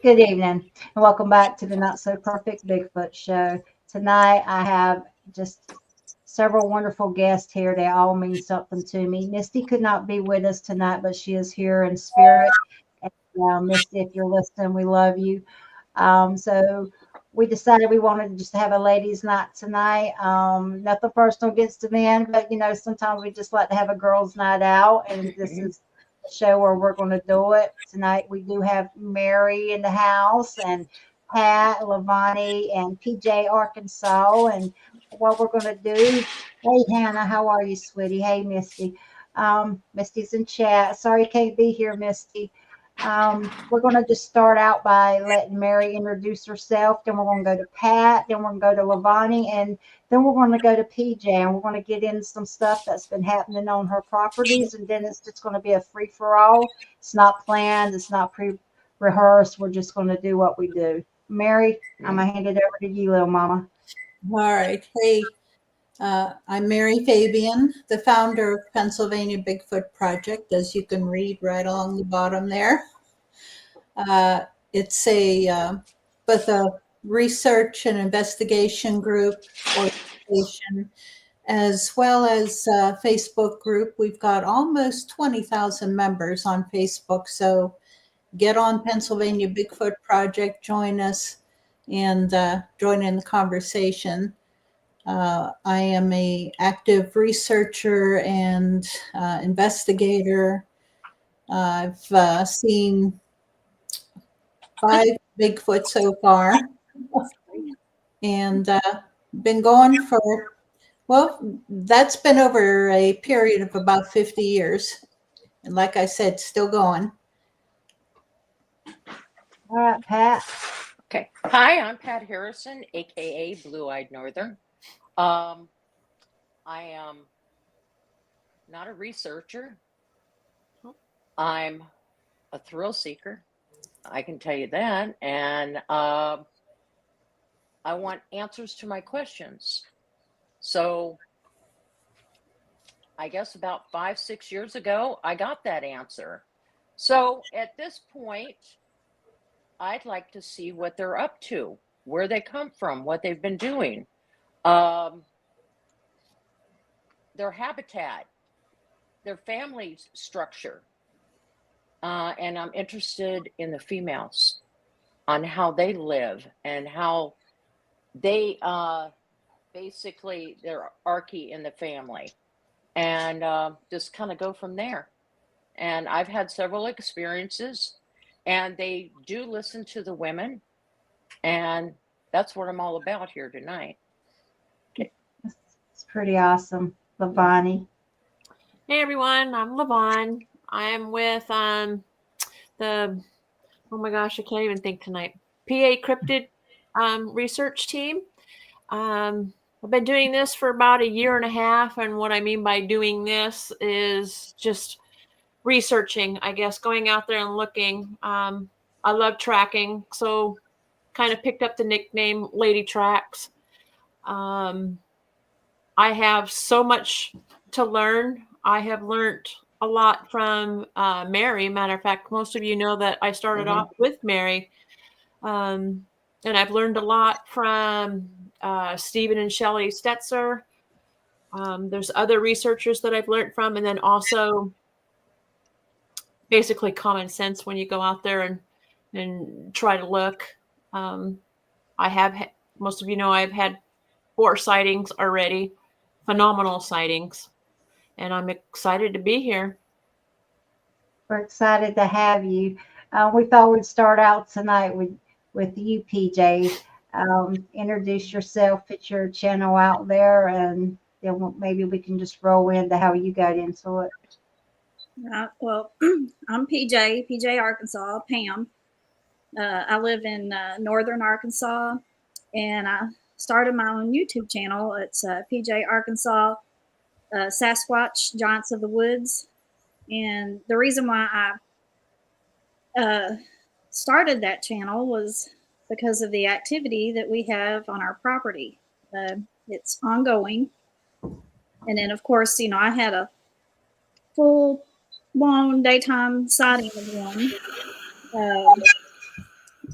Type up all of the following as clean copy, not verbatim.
Good evening, and welcome back to the Not So Perfect Bigfoot Show. Tonight, I have just several wonderful guests here. They all mean something to me. Misty could not be with us tonight, but she is here in spirit. And, Misty, if you're listening, we love you. So we decided we wanted to just have a ladies' night tonight. Nothing personal against the men, but sometimes we just like to have a girls' night out, and this is the show where we're going to do it tonight. We do have Mary in the house, and Pat, Lavone, and PJ Arkansas, and what we're going to do. Hey, Hannah, how are you, sweetie? Hey, Misty. Misty's in chat. Sorry you can't be here, Misty. We're going to just start out by letting Mary introduce herself. Then we're going to go to Pat. Then we're going to go to Lavani. And then we're going to go to PJ. And we're going to get into some stuff that's been happening on her properties. And then it's just going to be a free for all. It's not planned. It's not pre-rehearsed. We're just going to do what we do. Mary, I'm going to hand it over to you, little mama. All right. Hey, I'm Mary Fabian, the founder of Pennsylvania Bigfoot Project, as you can read right along the bottom there. It's both a research and investigation group organization, as well as a Facebook group. We've got almost 20,000 members on Facebook, so get on Pennsylvania Bigfoot Project, join us, and join in the conversation. I am an active researcher and investigator. I've seen 5 Bigfoot so far, and been going for, well, that's been over a period of about 50 years. And like I said, still going. All right, Pat. Okay. Hi, I'm Pat Harrison, aka Blue-Eyed Northern. I am not a researcher. I'm a thrill seeker. I can tell you that. And I want answers to my questions. So I guess about 5-6 years ago, I got that answer. So at this point, I'd like to see what they're up to, where they come from, what they've been doing, their habitat, their family structure. And I'm interested in the females, on how they live and how they basically, they're archy in the family, and just kind of go from there. And I've had several experiences, and they do listen to the women, and that's what I'm all about here tonight. Okay. It's pretty awesome. Lavani. Hey everyone, I'm Lavone. I am with the, oh my gosh, I can't even think tonight, PA Cryptid research team. I've been doing this for about 1.5 years, and what I mean by doing this is just researching, I guess, going out there and looking. I love tracking, so kind of picked up the nickname Lady Tracks. I have so much to learn. I have learned a lot from Mary. Matter of fact, most of you know that I started off with Mary. And I've learned a lot from Stephen and Shelley Stetzer. There's other researchers that I've learned from, and then also basically common sense when you go out there and try to look. I have, most of you know, I've had 4 sightings already, phenomenal sightings, and I'm excited to be here. We're excited to have you. We thought we'd start out tonight with you, PJ. Introduce yourself, put your channel out there, and then maybe we can just roll into how you got into it. Well, I'm PJ Arkansas, Pam. I live in northern Arkansas, and I started my own YouTube channel. It's PJ Arkansas, Sasquatch Giants of the Woods. And the reason why I started that channel was because of the activity that we have on our property. It's ongoing. And then, of course, I had a full blown daytime sighting of one.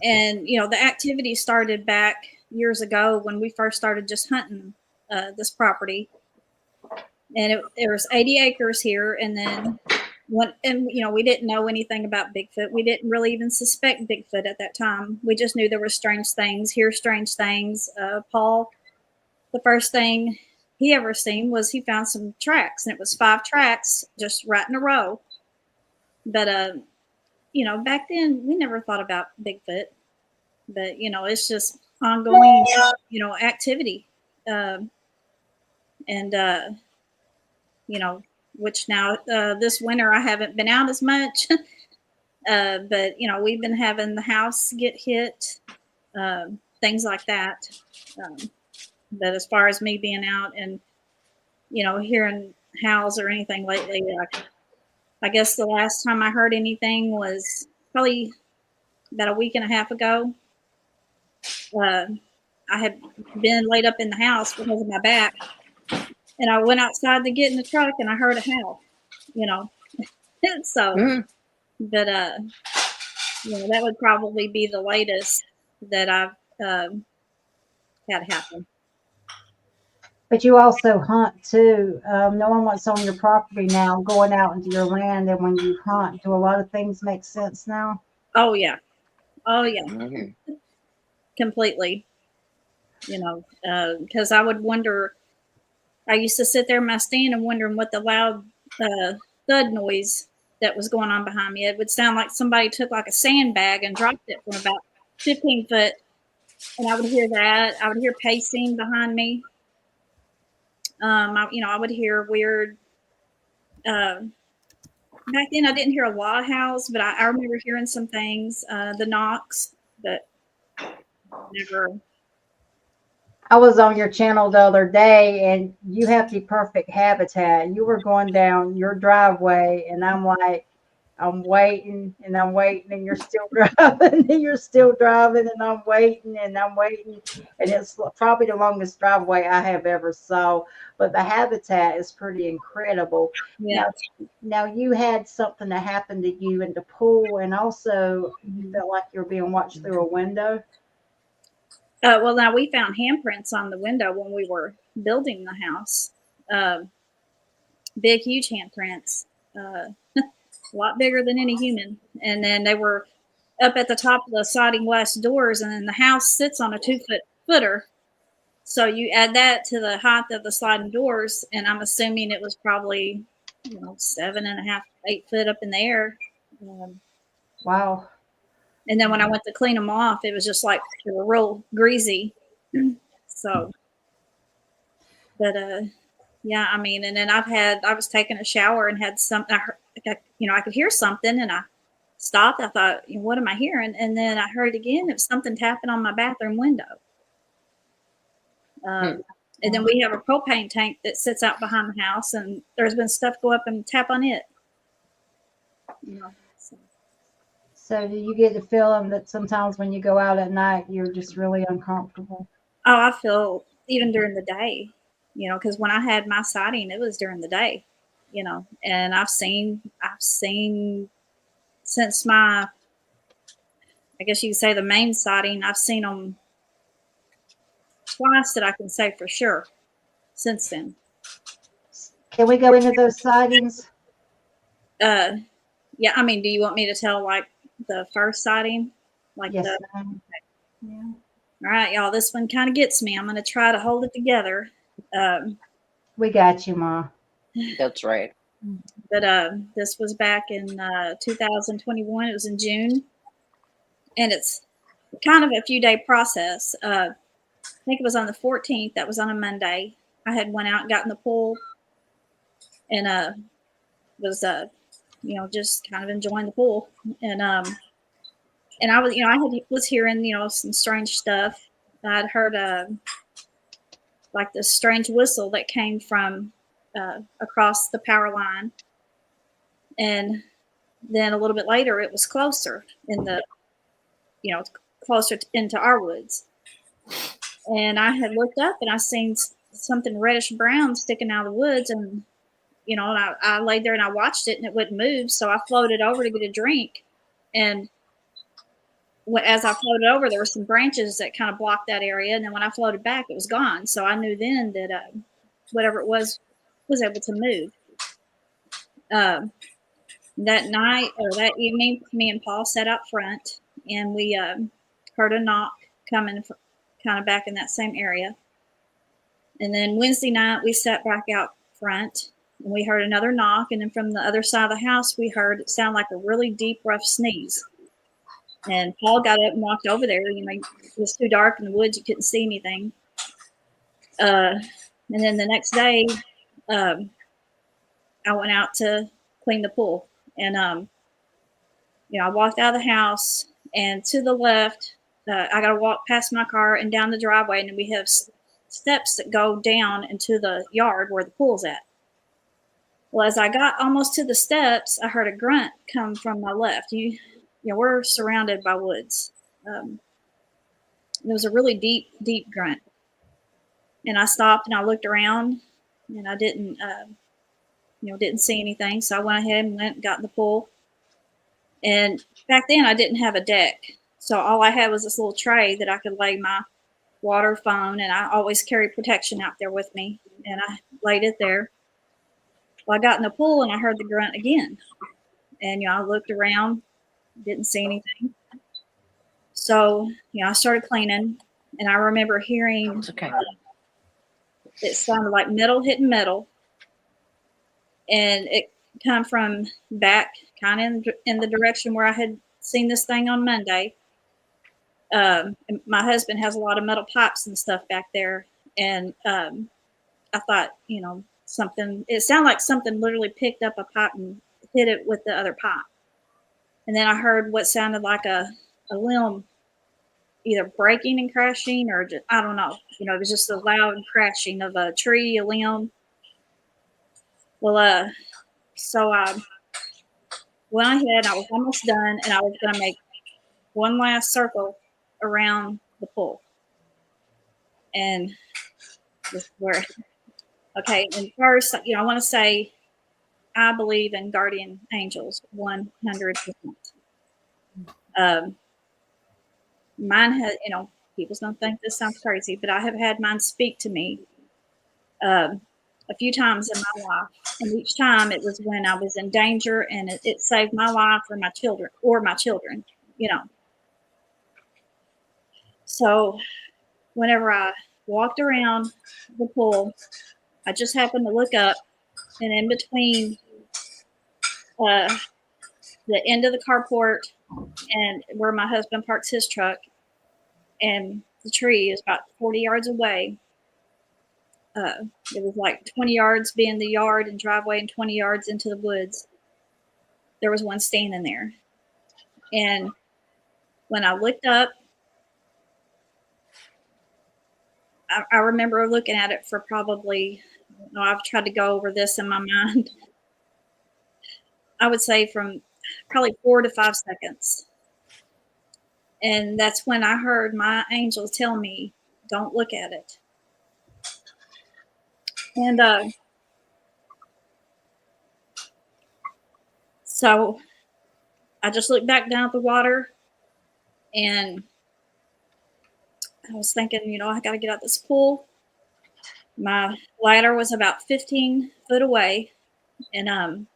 And, the activity started back years ago when we first started just hunting this property. And there was 80 acres here. And then we didn't know anything about Bigfoot. We didn't really even suspect Bigfoot at that time. We just knew there were strange things, hear strange things. Paul, the first thing he ever seen was he found some tracks, and it was 5 tracks just right in a row. But, back then we never thought about Bigfoot. But, it's just ongoing, activity. Which now this winter I haven't been out as much. But, we've been having the house get hit, things like that. But as far as me being out and, hearing howls or anything lately, I guess the last time I heard anything was probably about a week and a half ago. I had been laid up in the house because of my back, and I went outside to get in the truck, and I heard a howl, So, but that would probably be the latest that I've had happen. But you also hunt too. No one wants on your property now, going out into your land, and when you hunt, do a lot of things make sense now? Oh yeah, completely. Because I would wonder. I used to sit there in my stand and wondering what the loud thud noise that was going on behind me. It would sound like somebody took like a sandbag and dropped it from about 15 foot, and I would hear that. I would hear pacing behind me. I would hear weird. Back then, I didn't hear a lot of howls, but I remember hearing some things, the knocks, but never. I was on your channel the other day, and you have the perfect habitat. You were going down your driveway, and I'm like, I'm waiting, and I'm waiting, and you're still driving, and you're still driving, and I'm waiting, and I'm waiting. And it's probably the longest driveway I have ever saw. But the habitat is pretty incredible. Yeah. Now you had something that happened to you in the pool, and also you felt like you were being watched through a window. Well, now we found handprints on the window when we were building the house. Big, huge handprints, a lot bigger than any human. And then they were up at the top of the sliding glass doors, and then the house sits on a 2-foot footer. So you add that to the height of the sliding doors, and I'm assuming it was probably 7.5, 8 foot up in the air. Wow. And then when I went to clean them off, it was just like they were real greasy. So, but yeah, I mean, and then I was taking a shower and had something. I could hear something, and I stopped. I thought, what am I hearing? And then I heard it again. It was something tapping on my bathroom window. And then we have a propane tank that sits out behind the house, and there's been stuff go up and tap on it. So do you get the feeling that sometimes when you go out at night, you're just really uncomfortable? Oh, I feel even during the day, because when I had my sighting, it was during the day, and I've seen since I guess you could say the main sighting, I've seen them twice that I can say for sure since then. Can we go into those sightings? Yeah, I mean, do you want me to tell like the first sighting? Yes, yeah. All right, y'all, this one kind of gets me. I'm going to try to hold it together. We got you, Ma. That's right. But this was back in 2021. It was in June. And it's kind of a few-day process. I think it was on the 14th. That was on a Monday. I had went out and got in the pool and was just kind of enjoying the pool. And I was was hearing some strange stuff. I'd heard like this strange whistle that came from across the power line, and then a little bit later it was closer in the closer into our woods. And I had looked up and I seen something reddish brown sticking out of the woods, and and I laid there and I watched it and it wouldn't move. So I floated over to get a drink, and as I floated over, there were some branches that kind of blocked that area, and then when I floated back, it was gone. So I knew then that whatever it was able to move. That night or that evening, me and Paul sat out front, and we heard a knock coming kind of back in that same area. And then Wednesday night, we sat back out front, and we heard another knock. And then from the other side of the house, we heard it sound like a really deep, rough sneeze. And Paul got up and walked over there. It was too dark in the woods; you couldn't see anything. And then the next day, I went out to clean the pool, and I walked out of the house, and to the left, I got to walk past my car and down the driveway, and then we have steps that go down into the yard where the pool's at. Well, as I got almost to the steps, I heard a grunt come from my left. We're surrounded by woods. It was a really deep, deep grunt. And I stopped and I looked around, and I didn't see anything. So I went ahead and got in the pool. And back then I didn't have a deck. So all I had was this little tray that I could lay my water, phone, and I always carry protection out there with me. And I laid it there. Well, I got in the pool and I heard the grunt again. And, I looked around, didn't see anything. So, I started cleaning, and I remember hearing it sounded like metal hitting metal. And it come from back kind of in the direction where I had seen this thing on Monday. My husband has a lot of metal pipes and stuff back there. And I thought, something, it sounded like something literally picked up a pipe and hit it with the other pipe. And then I heard what sounded like a limb either breaking and crashing, or just, I don't know. It was just a loud crashing of a tree, a limb. Well, so I went ahead, I was almost done, and I was going to make one last circle around the pool. And this is where, okay, and first, I want to say I believe in guardian angels 100%. Mine has, people's going to think this sounds crazy, but I have had mine speak to me a few times in my life. And each time it was when I was in danger, and it saved my life or my children. So whenever I walked around the pool, I just happened to look up, and in between the end of the carport and where my husband parks his truck and the tree is about 40 yards away. It was like 20 yards being the yard and driveway and 20 yards into the woods. There was one standing there. And when I looked up, I remember looking at it for probably, I've tried to go over this in my mind. I would say from probably 4 to 5 seconds. And that's when I heard my angel tell me, don't look at it. And so I just looked back down at the water, and I was thinking, I got to get out this pool. My ladder was about 15 foot away, and I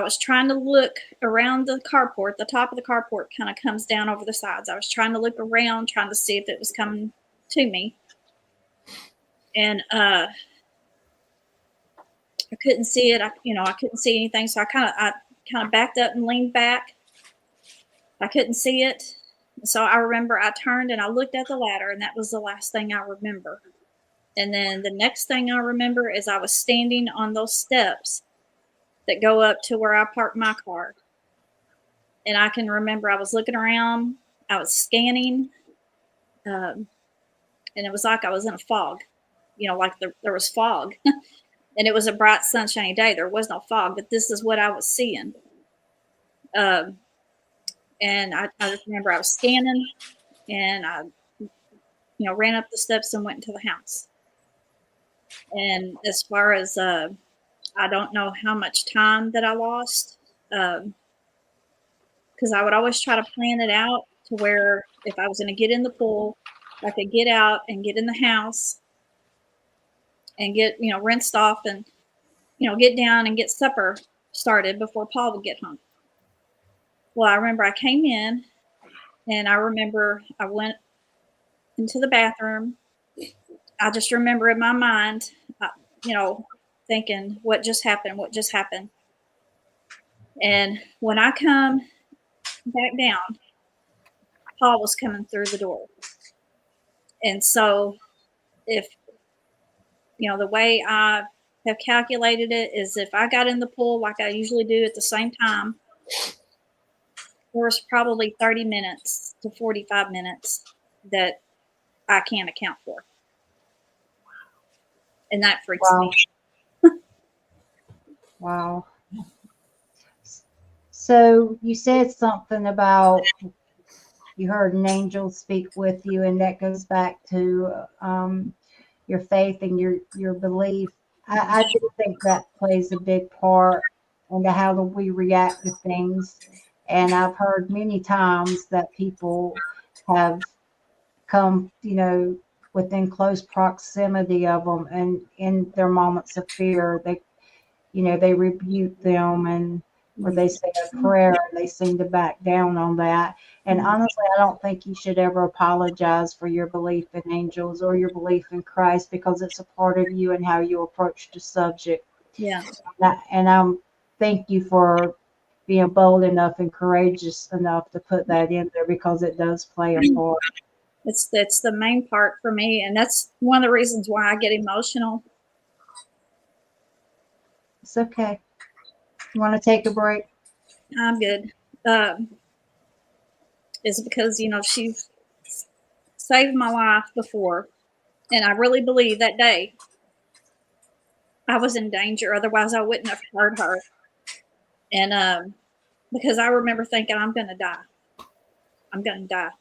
was trying to look around the carport. The top of the carport kind of comes down over the sides. I was trying to look around, trying to see if it was coming to me. And I couldn't see it. I couldn't see anything. So I kind of backed up and leaned back. I couldn't see it. So I remember I turned and I looked at the ladder, and that was the last thing I remember. And then the next thing I remember is I was standing on those steps that go up to where I parked my car. And I can remember I was looking around, I was scanning, and it was like I was in a fog, like there was fog. And it was a bright, sunshiny day. There was no fog, but this is what I was seeing. And I just remember I was scanning, and I ran up the steps and went into the house. And as far as I don't know how much time that I lost, because I would always try to plan it out to where if I was going to get in the pool, I could get out and get in the house and get, rinsed off and, get down and get supper started before Paul would get home. Well, I remember I came in and I remember I went into the bathroom. I just remember in my mind, thinking, what just happened? What just happened? And when I come back down, Paul was coming through the door. And so if, the way I have calculated it is if I got in the pool like I usually do at the same time, there was probably 30 minutes to 45 minutes that I can't account for. And that freaks Wow. me. Wow. So you said something about you heard an angel speak with you, and that goes back to your faith and your belief. I do think that plays a big part into how we react to things. And I've heard many times that people have come, within close proximity of them, and in their moments of fear, they rebuke them, and or they say a prayer and they seem to back down on that. And honestly, I don't think you should ever apologize for your belief in angels or your belief in Christ, because it's a part of you and how you approach the subject. Yeah. And thank you for being bold enough and courageous enough to put that in there, because it does play a part. It's the main part for me, and that's one of the reasons why I get emotional. It's okay. You want to take a break? I'm good. Is because she saved my life before, and I really believe that day I was in danger. Otherwise, I wouldn't have hurt her. And because I remember thinking, I'm going to die. I'm going to die.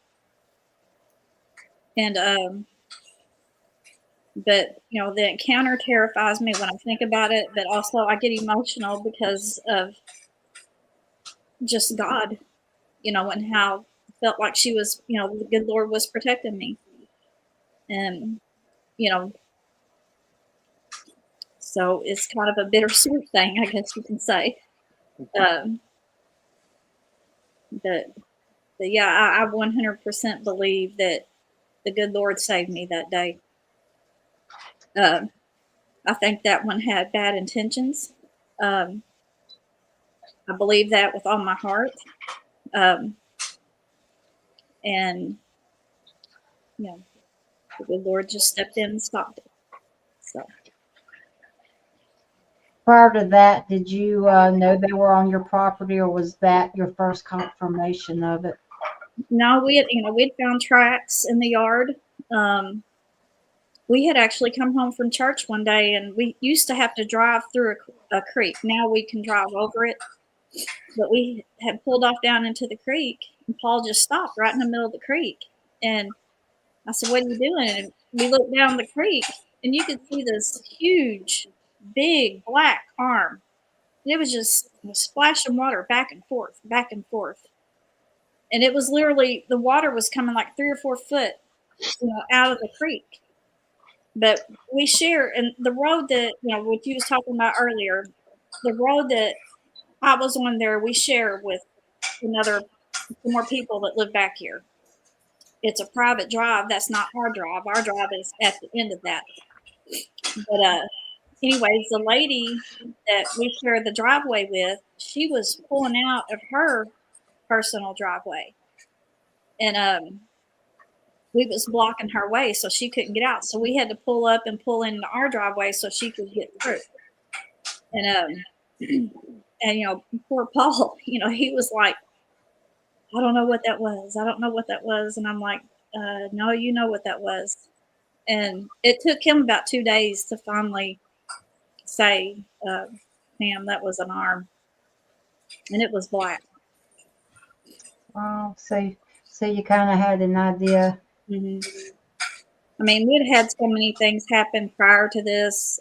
And but the encounter terrifies me when I think about it. But also, I get emotional because of just God, and how I felt like she was, the good Lord was protecting me, and so it's kind of a bittersweet thing, I guess you can say. But yeah, I 100% believe that the good Lord saved me that day. I think that one had bad intentions. I believe that with all my heart. And the good Lord just stepped in and stopped it. So. Prior to that, did you know they were on your property, or was that your first confirmation of it? No, we'd found tracks in the yard. We had actually come home from church one day, and we used to have to drive through a creek. Now we can drive over it, but we had pulled off down into the creek, and Paul just stopped right in the middle of the creek. And I said, "What are you doing?" And we looked down the creek, and you could see this huge, big black arm. And it was just a splash of water back and forth, back and forth. And it was literally, the water was coming like 3 or 4 foot, out of the creek. But we share, and the road that, what you was talking about earlier, the road that I was on there, we share with more people that live back here. It's a private drive. That's not our drive. Our drive is at the end of that. But anyways, the lady that we share the driveway with, she was pulling out of her personal driveway. And we was blocking her way, so she couldn't get out. So we had to pull up and pull into our driveway so she could get through. And and poor Paul, he was like, I don't know what that was. I don't know what that was. And I'm like, no, you know what that was. And it took him about 2 days to finally say, Pam, that was an arm. And it was black. Wow. So you kind of had an idea. Mm-hmm. I mean, we'd had so many things happen prior to this,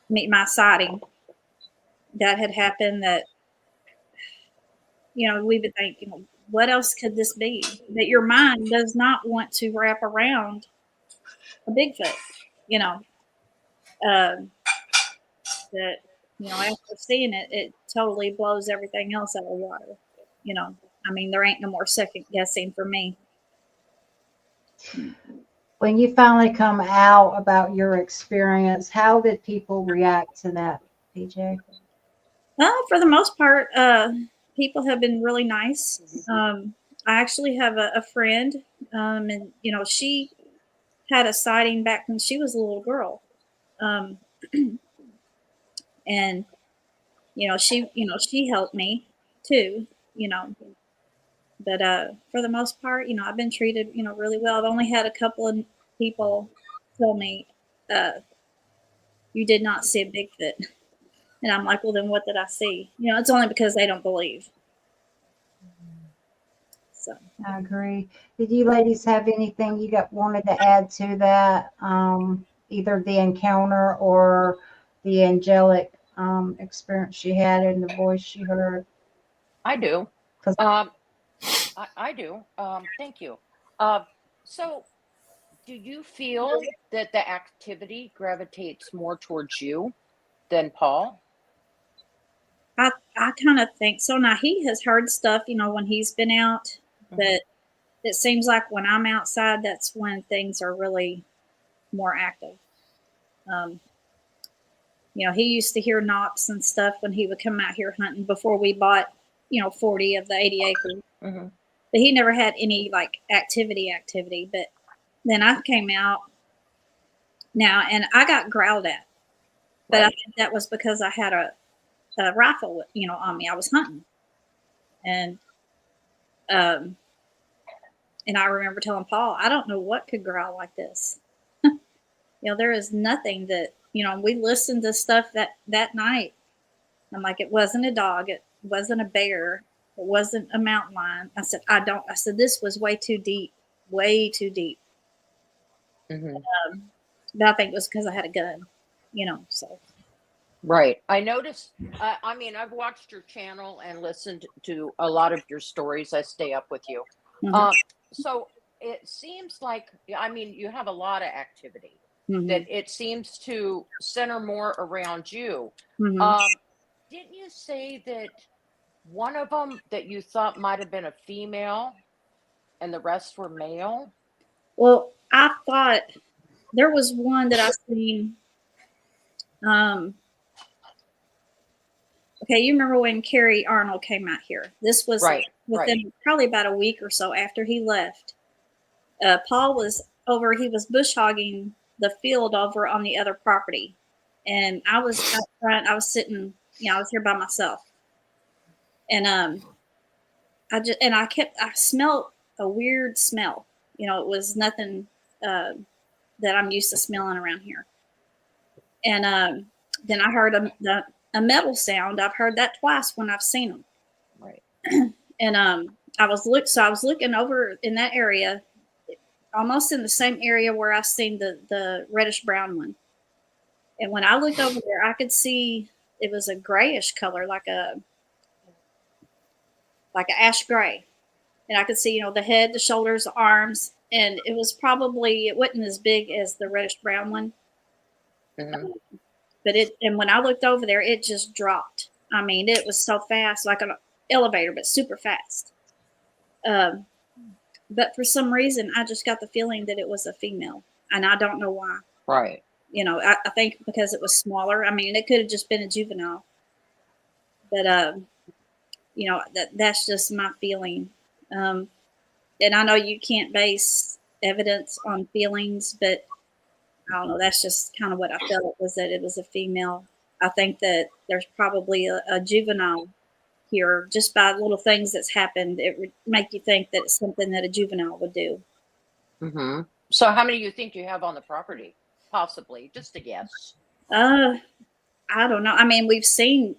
my sighting that had happened that, we would think, what else could this be? That your mind does not want to wrap around a Bigfoot, you know, um, that, after seeing it, it totally blows everything else out of the water. I mean, there ain't no more second guessing for me. When you finally come out about your experience, how did people react to that, PJ? For the most part, people have been really nice. I actually have a friend, and she had a sighting back when she was a little girl, um, and she helped me too. You know, but for the most part, I've been treated really well. I've only had a couple of people tell me, "You did not see a Bigfoot," and I'm like, "Well, then what did I see?" It's only because they don't believe. So. I agree. Did you ladies have anything you wanted to add to that? Either the encounter or the angelic experience she had and the voice she heard? I do. 'Cause- I do. Thank you. So, do you feel that the activity gravitates more towards you than Paul? I kind of think so. Now he has heard stuff, when he's been out, but it seems like when I'm outside, that's when things are really more active. Um, he used to hear knocks and stuff when he would come out here hunting before we bought, 40 of the 80 acres. Mm-hmm. But he never had any like activity. But then I came out now and I got growled at, but I think that was because I had a rifle, on me. I was hunting, and and I remember telling Paul, I don't know what could growl like this. There is nothing that, we listened to stuff that night. I'm like, it wasn't a dog. It wasn't a bear. It wasn't a mountain lion. I said, this was way too deep. Mm-hmm. But I think it was because I had a gun, so. Right. I noticed, I mean, I've watched your channel and listened to a lot of your stories. I stay up with you. Mhm. So it seems like, I mean, you have a lot of activity Mhm. that it seems to center more around you. Mhm. Didn't you say that one of them that you thought might have been a female and the rest were male? Well, I thought there was one that I seen. Okay, you remember when Kerry Arnold came out here? This was within probably about a week or so after he left. Paul was over, he was bush hogging the field over on the other property. And I was out front, I was sitting, I was here by myself. And I smelled a weird smell. It was nothing that I'm used to smelling around here. And then I heard a metal sound. I've heard that twice when I've seen them. Right. And I was looking over in that area, almost in the same area where I seen the reddish brown one. And when I looked over there, I could see it was a grayish color, like a ash gray. And I could see, the head, the shoulders, the arms, and it wasn't as big as the reddish brown one. Mm-hmm. But when I looked over there, it just dropped. I mean, it was so fast, like an elevator, but super fast. But for some reason, I just got the feeling that it was a female, and I don't know why. Right. I think because it was smaller. I mean, it could have just been a juvenile. But that's just my feeling. And I know you can't base evidence on feelings, but I don't know. That's just kind of what I felt, was that it was a female. I think that there's probably a juvenile here, just by little things that's happened. It would make you think that it's something that a juvenile would do. Mm-hmm. So how many do you think you have on the property? Possibly, just a guess. I don't know. I mean, we've seen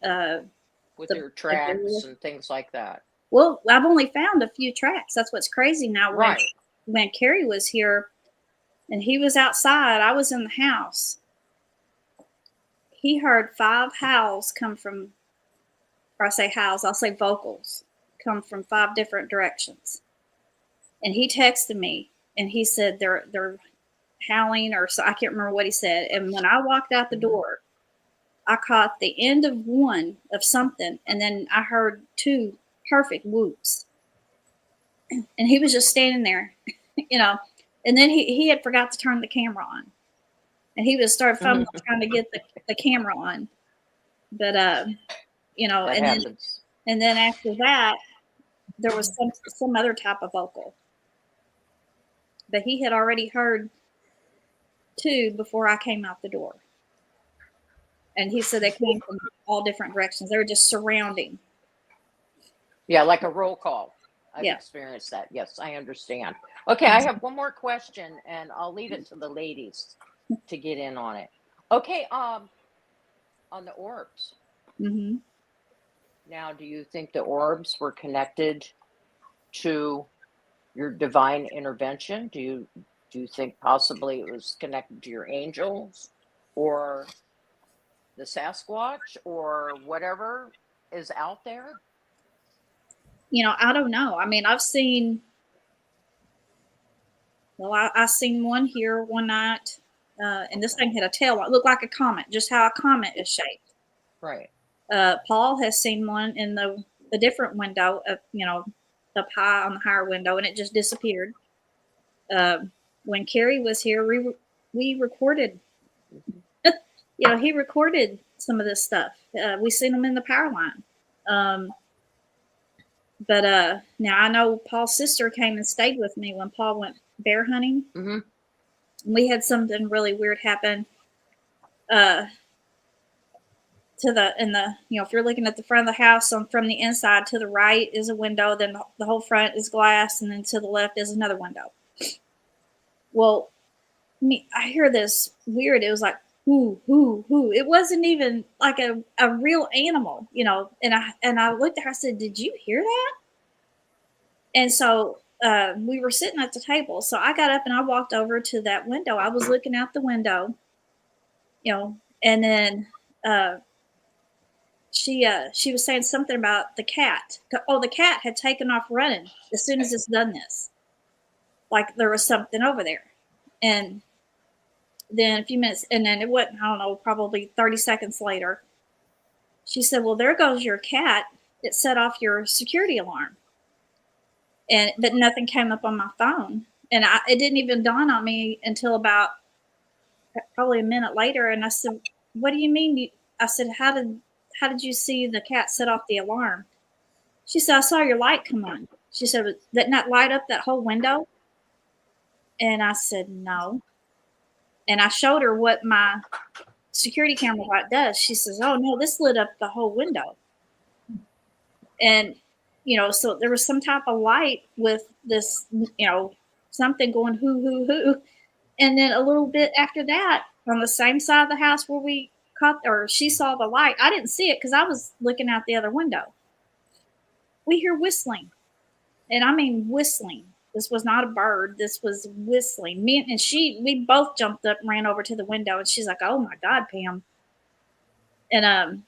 with your tracks and things like that. Well, I've only found a few tracks. That's what's crazy now. Right. when Carrie was here and he was outside, I was in the house. He heard 5 howls come from, or I say howls, I'll say vocals, come from 5 different directions. And he texted me and he said they're howling, or so I can't remember what he said. And when I walked out the door, I caught the end of one of something, and then I heard 2 perfect whoops. And he was just standing there, you know. And then he had forgot to turn the camera on, and he was started fumbling trying to get the camera on. But you know, That happens. And then after that, there was some other type of vocal. But he had already heard 2 before I came out the door. And he said they came from all different directions. They were just surrounding. Yeah, like a roll call. I've Yeah. experienced that. Yes, I understand. Okay, I have one more question, and I'll leave it to the ladies to get in on it. Okay, on the orbs. Mm-hmm. Now, do you think the orbs were connected to your divine intervention? Do you think possibly it was connected to your angels, or the Sasquatch, or whatever is out there? You know, I don't know. I mean, I've seen, well, I seen one here one night, and this thing had a tail. It looked like a comet, just how a comet is shaped. Right. Paul has seen one in the different window, you know, up high on the higher window, and it just disappeared. When Carrie was here, we recorded. You know, he recorded some of this stuff. We seen him in the power line. But now I know Paul's sister came and stayed with me when Paul went bear hunting. Mm-hmm. We had something really weird happen. You know, if you're looking at the front of the house, from the inside to the right is a window, then the whole front is glass, and then to the left is another window. Well, I hear this weird. It was like whoo, whoo, whoo. It wasn't even like a real animal, you know. And I looked at her. I said, "Did you hear that?" And so we were sitting at the table. So I got up and I walked over to that window. I was looking out the window, you know, and then she was saying something about the cat. Oh, the cat had taken off running as soon as it's done this. Like there was something over there. And then a few minutes, and then it wasn't, I don't know, probably 30 seconds later, she said, "Well, there goes your cat. It set off your security alarm." But nothing came up on my phone. And it didn't even dawn on me until about probably a minute later. And I said, "What do you mean?" I said, how did you see the cat set off the alarm?" She said, "I saw your light come on." She said, "Didn't that light up that whole window?" And I said, "No." And I showed her what my security camera light does. She says, "Oh no, this lit up the whole window." And, you know, so there was some type of light with this, you know, something going hoo, hoo, hoo. And then a little bit after that, on the same side of the house where we caught, or she saw the light, I didn't see it because I was looking out the other window. We hear whistling. And I mean whistling. This was not a bird. This was whistling. We both jumped up and ran over to the window. And she's like, "Oh my God, Pam." And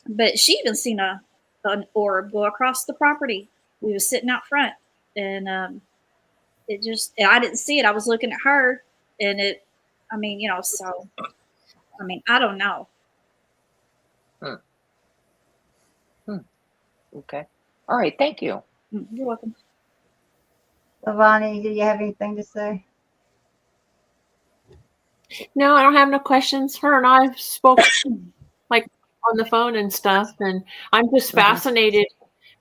but she even seen an orb go across the property. We was sitting out front, and I didn't see it. I was looking at her, and I mean, you know, so I mean, I don't know. Okay. All right. Thank you. You're welcome. Lavone, do you have anything to say? No, I don't have no questions. Her and I spoke like on the phone and stuff, and I'm just fascinated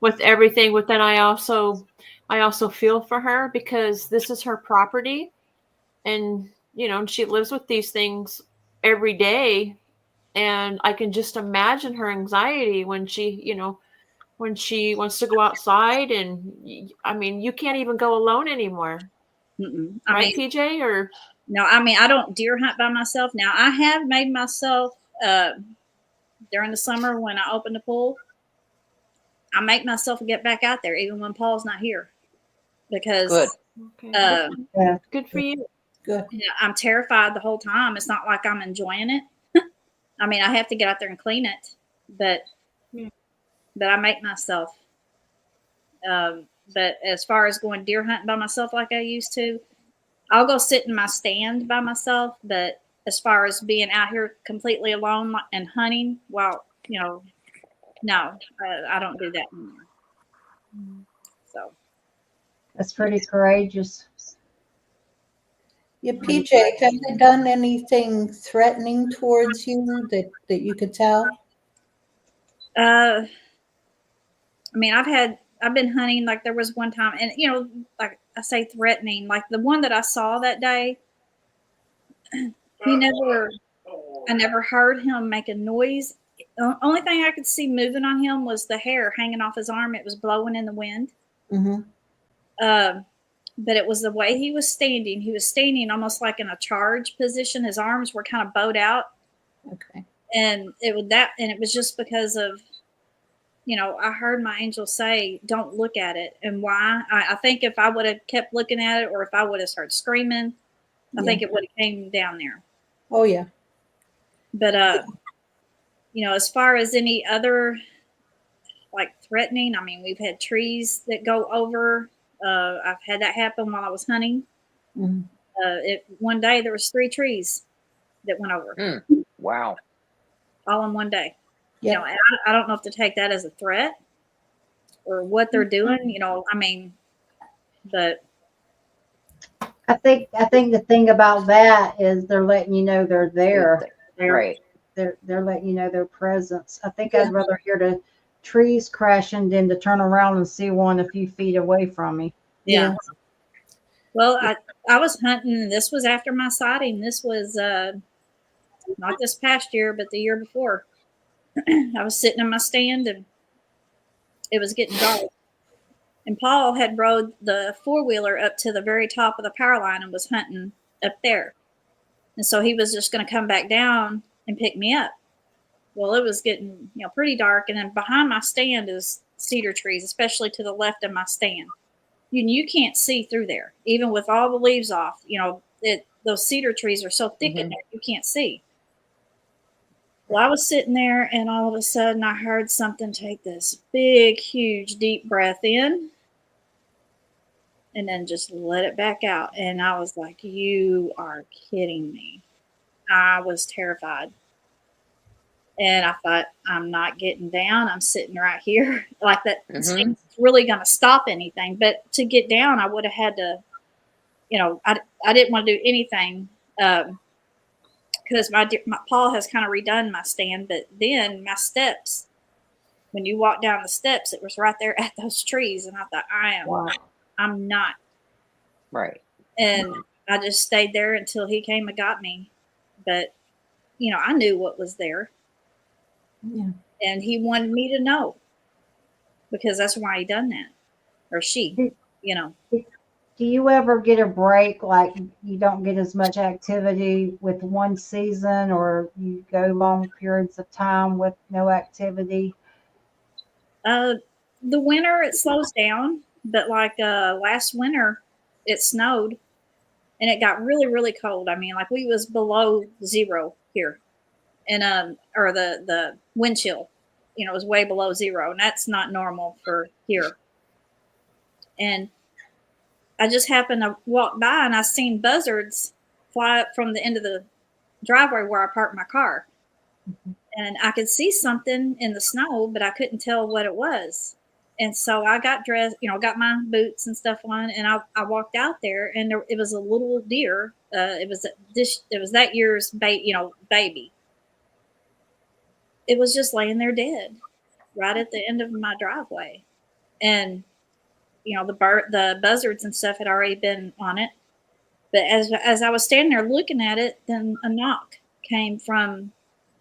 with everything. But then I also feel for her because this is her property, and you know, she lives with these things every day, and I can just imagine her anxiety when she wants to go outside, and I mean, you can't even go alone anymore, right, PJ? Or no, I mean, I don't deer hunt by myself. Now, I have made myself during the summer when I open the pool. I make myself get back out there even when Paul's not here, because Okay. Uh, Yeah. Good for you. Good. I'm terrified the whole time. It's not like I'm enjoying it. I mean, I have to get out there and clean it, but Yeah. I make myself. But as far as going deer hunting by myself like I used to, I'll go sit in my stand by myself. But as far as being out here completely alone and hunting, well, no, I don't do that anymore. So That's pretty courageous. Yeah, PJ, have they done anything threatening towards you that you could tell? I mean, I've been hunting, like there was one time, and like I say, threatening, like the one that I saw that day. I never heard him make a noise. The only thing I could see moving on him was the hair hanging off his arm. It was blowing in the wind. Mm-hmm. But it was the way he was standing. He was standing almost like in a charge position. His arms were kind of bowed out, Okay. and it was just because of, I heard my angel say, "Don't look at it." And why? I think if I would have kept looking at it, or if I would have started screaming, I Yeah. think it would have came down there. Oh, yeah. But as far as any other like threatening, I mean, we've had trees that go over. I've had that happen while I was hunting. Mm-hmm. One day there was 3 trees that went over, Wow. all in one day. Yeah. And I don't know if to take that as a threat or what they're doing. I mean, but I think the thing about that is they're letting you know they're there. Right. They're letting you know their presence. I think I'd rather hear the trees crashing than to turn around and see one a few feet away from me. yeah. Well, I was hunting, and this was after my sighting. This was not this past year, but the year before. I was sitting in my stand, and it was getting dark. And Paul had rode the 4-wheeler up to the very top of the power line and was hunting up there. And so he was just going to come back down and pick me up. Well, it was getting, pretty dark. And then behind my stand is cedar trees, especially to the left of my stand. You can't see through there, even with all the leaves off. Those cedar trees are so thick in there, you can't see. Well, I was sitting there, and all of a sudden I heard something take this big, huge, deep breath in and then just let it back out. And I was like, you are kidding me. I was terrified. And I thought, I'm not getting down. I'm sitting right here. Like that it's really going to stop anything. But to get down, I would have had to, I didn't want to do anything. Because my Paul has kind of redone my stand, but then my steps, when you walk down the steps, it was right there at those trees, and I thought, I'm not. Right. And I just stayed there until he came and got me. But I knew what was there, and he wanted me to know, because that's why he done that, or she, Do you ever get a break, like you don't get as much activity with one season, or you go long periods of time with no activity? The winter it slows down, but like last winter, it snowed, and it got really, really cold. I mean, like we was below 0 here, and or the wind chill, was way below 0, and that's not normal for here. And I just happened to walk by, and I seen buzzards fly up from the end of the driveway where I parked my car. And I could see something in the snow, but I couldn't tell what it was. And so I got dressed, got my boots and stuff on, and I walked out there, and it was a little deer. It was that year's baby. It was just laying there dead, right at the end of my driveway, and the buzzards and stuff had already been on it. But as I was standing there looking at it, then a knock came from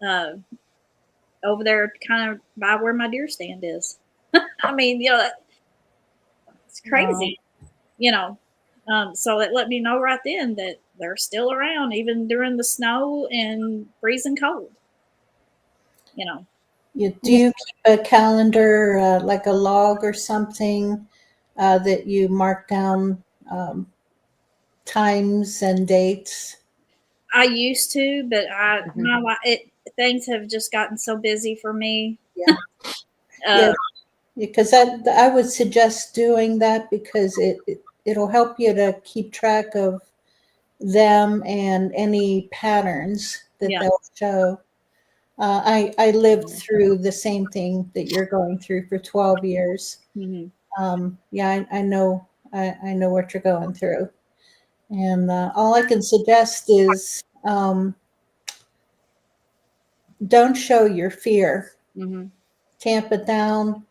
over there, kind of by where my deer stand is. I mean, it's crazy, So it let me know right then that they're still around, even during the snow and freezing cold. Do you keep a calendar, like a log or something, that you mark down times and dates? I used to, but Mhm. things have just gotten so busy for me. Yeah. Uh, Because I would suggest doing that because it'll help you to keep track of them and any patterns that Yeah. they'll show. I lived through the same thing that you're going through for 12 years. mhm. Yeah, I know. I know what you're going through. And all I can suggest is don't show your fear. Mhm. Tamp it down.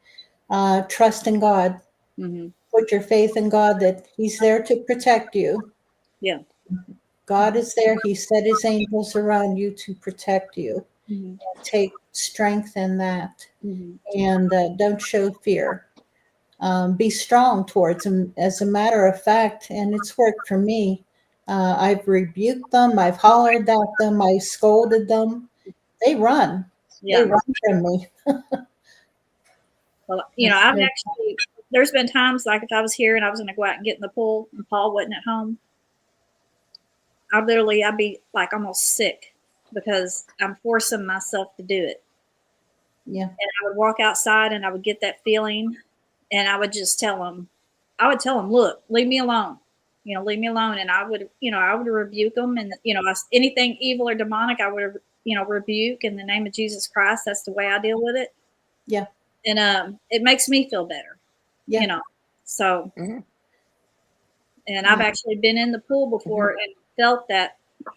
Trust in God. Mhm. Put your faith in God that He's there to protect you. Yeah. God is there. He set His angels around you to protect you. Mhm. Take strength in that. Mhm. And don't show fear. Be strong towards them. As a matter of fact, and it's worked for me. I've rebuked them. I've hollered at them. I scolded them. They run. They Yeah. run from me. Well, That's I've good. actually, there's been times like if I was here and I was going to go out and get in the pool and Paul wasn't at home, I'd be like almost sick because I'm forcing myself to do it. Yeah. And I would walk outside and I would get that feeling and I would just tell him, look, leave me alone. Leave me alone. And I would rebuke them. And, anything evil or demonic, I would, rebuke in the name of Jesus Christ. That's the way I deal with it. Yeah. And it makes me feel better, Yeah. So, Mhm. and I've actually been in the pool before and felt that, I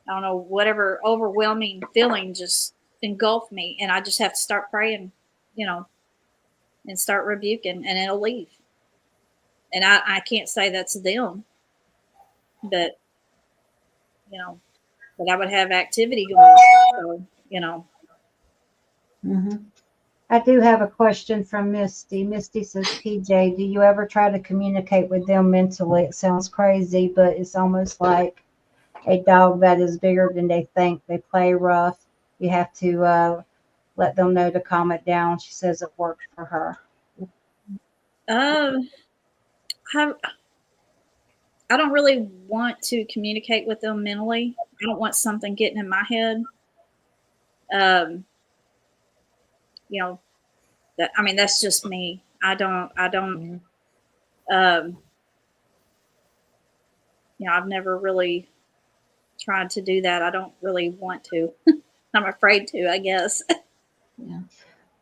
don't know, whatever overwhelming feeling just engulfed me. And I just have to start praying, and start rebuking and it'll leave. And I can't say that's them, but, but I would have activity going on. So, Mm-hmm. I do have a question from Misty. Misty says, PJ, do you ever try to communicate with them mentally? It sounds crazy, but it's almost like a dog that is bigger than they think. They play rough. You have to let them know to calm it down. She says it worked for her. I don't really want to communicate with them mentally. I don't want something getting in my head. You know, that's just me. I don't, Mhm. I've never really tried to do that. I don't really want to. I'm afraid to, I guess. Yeah.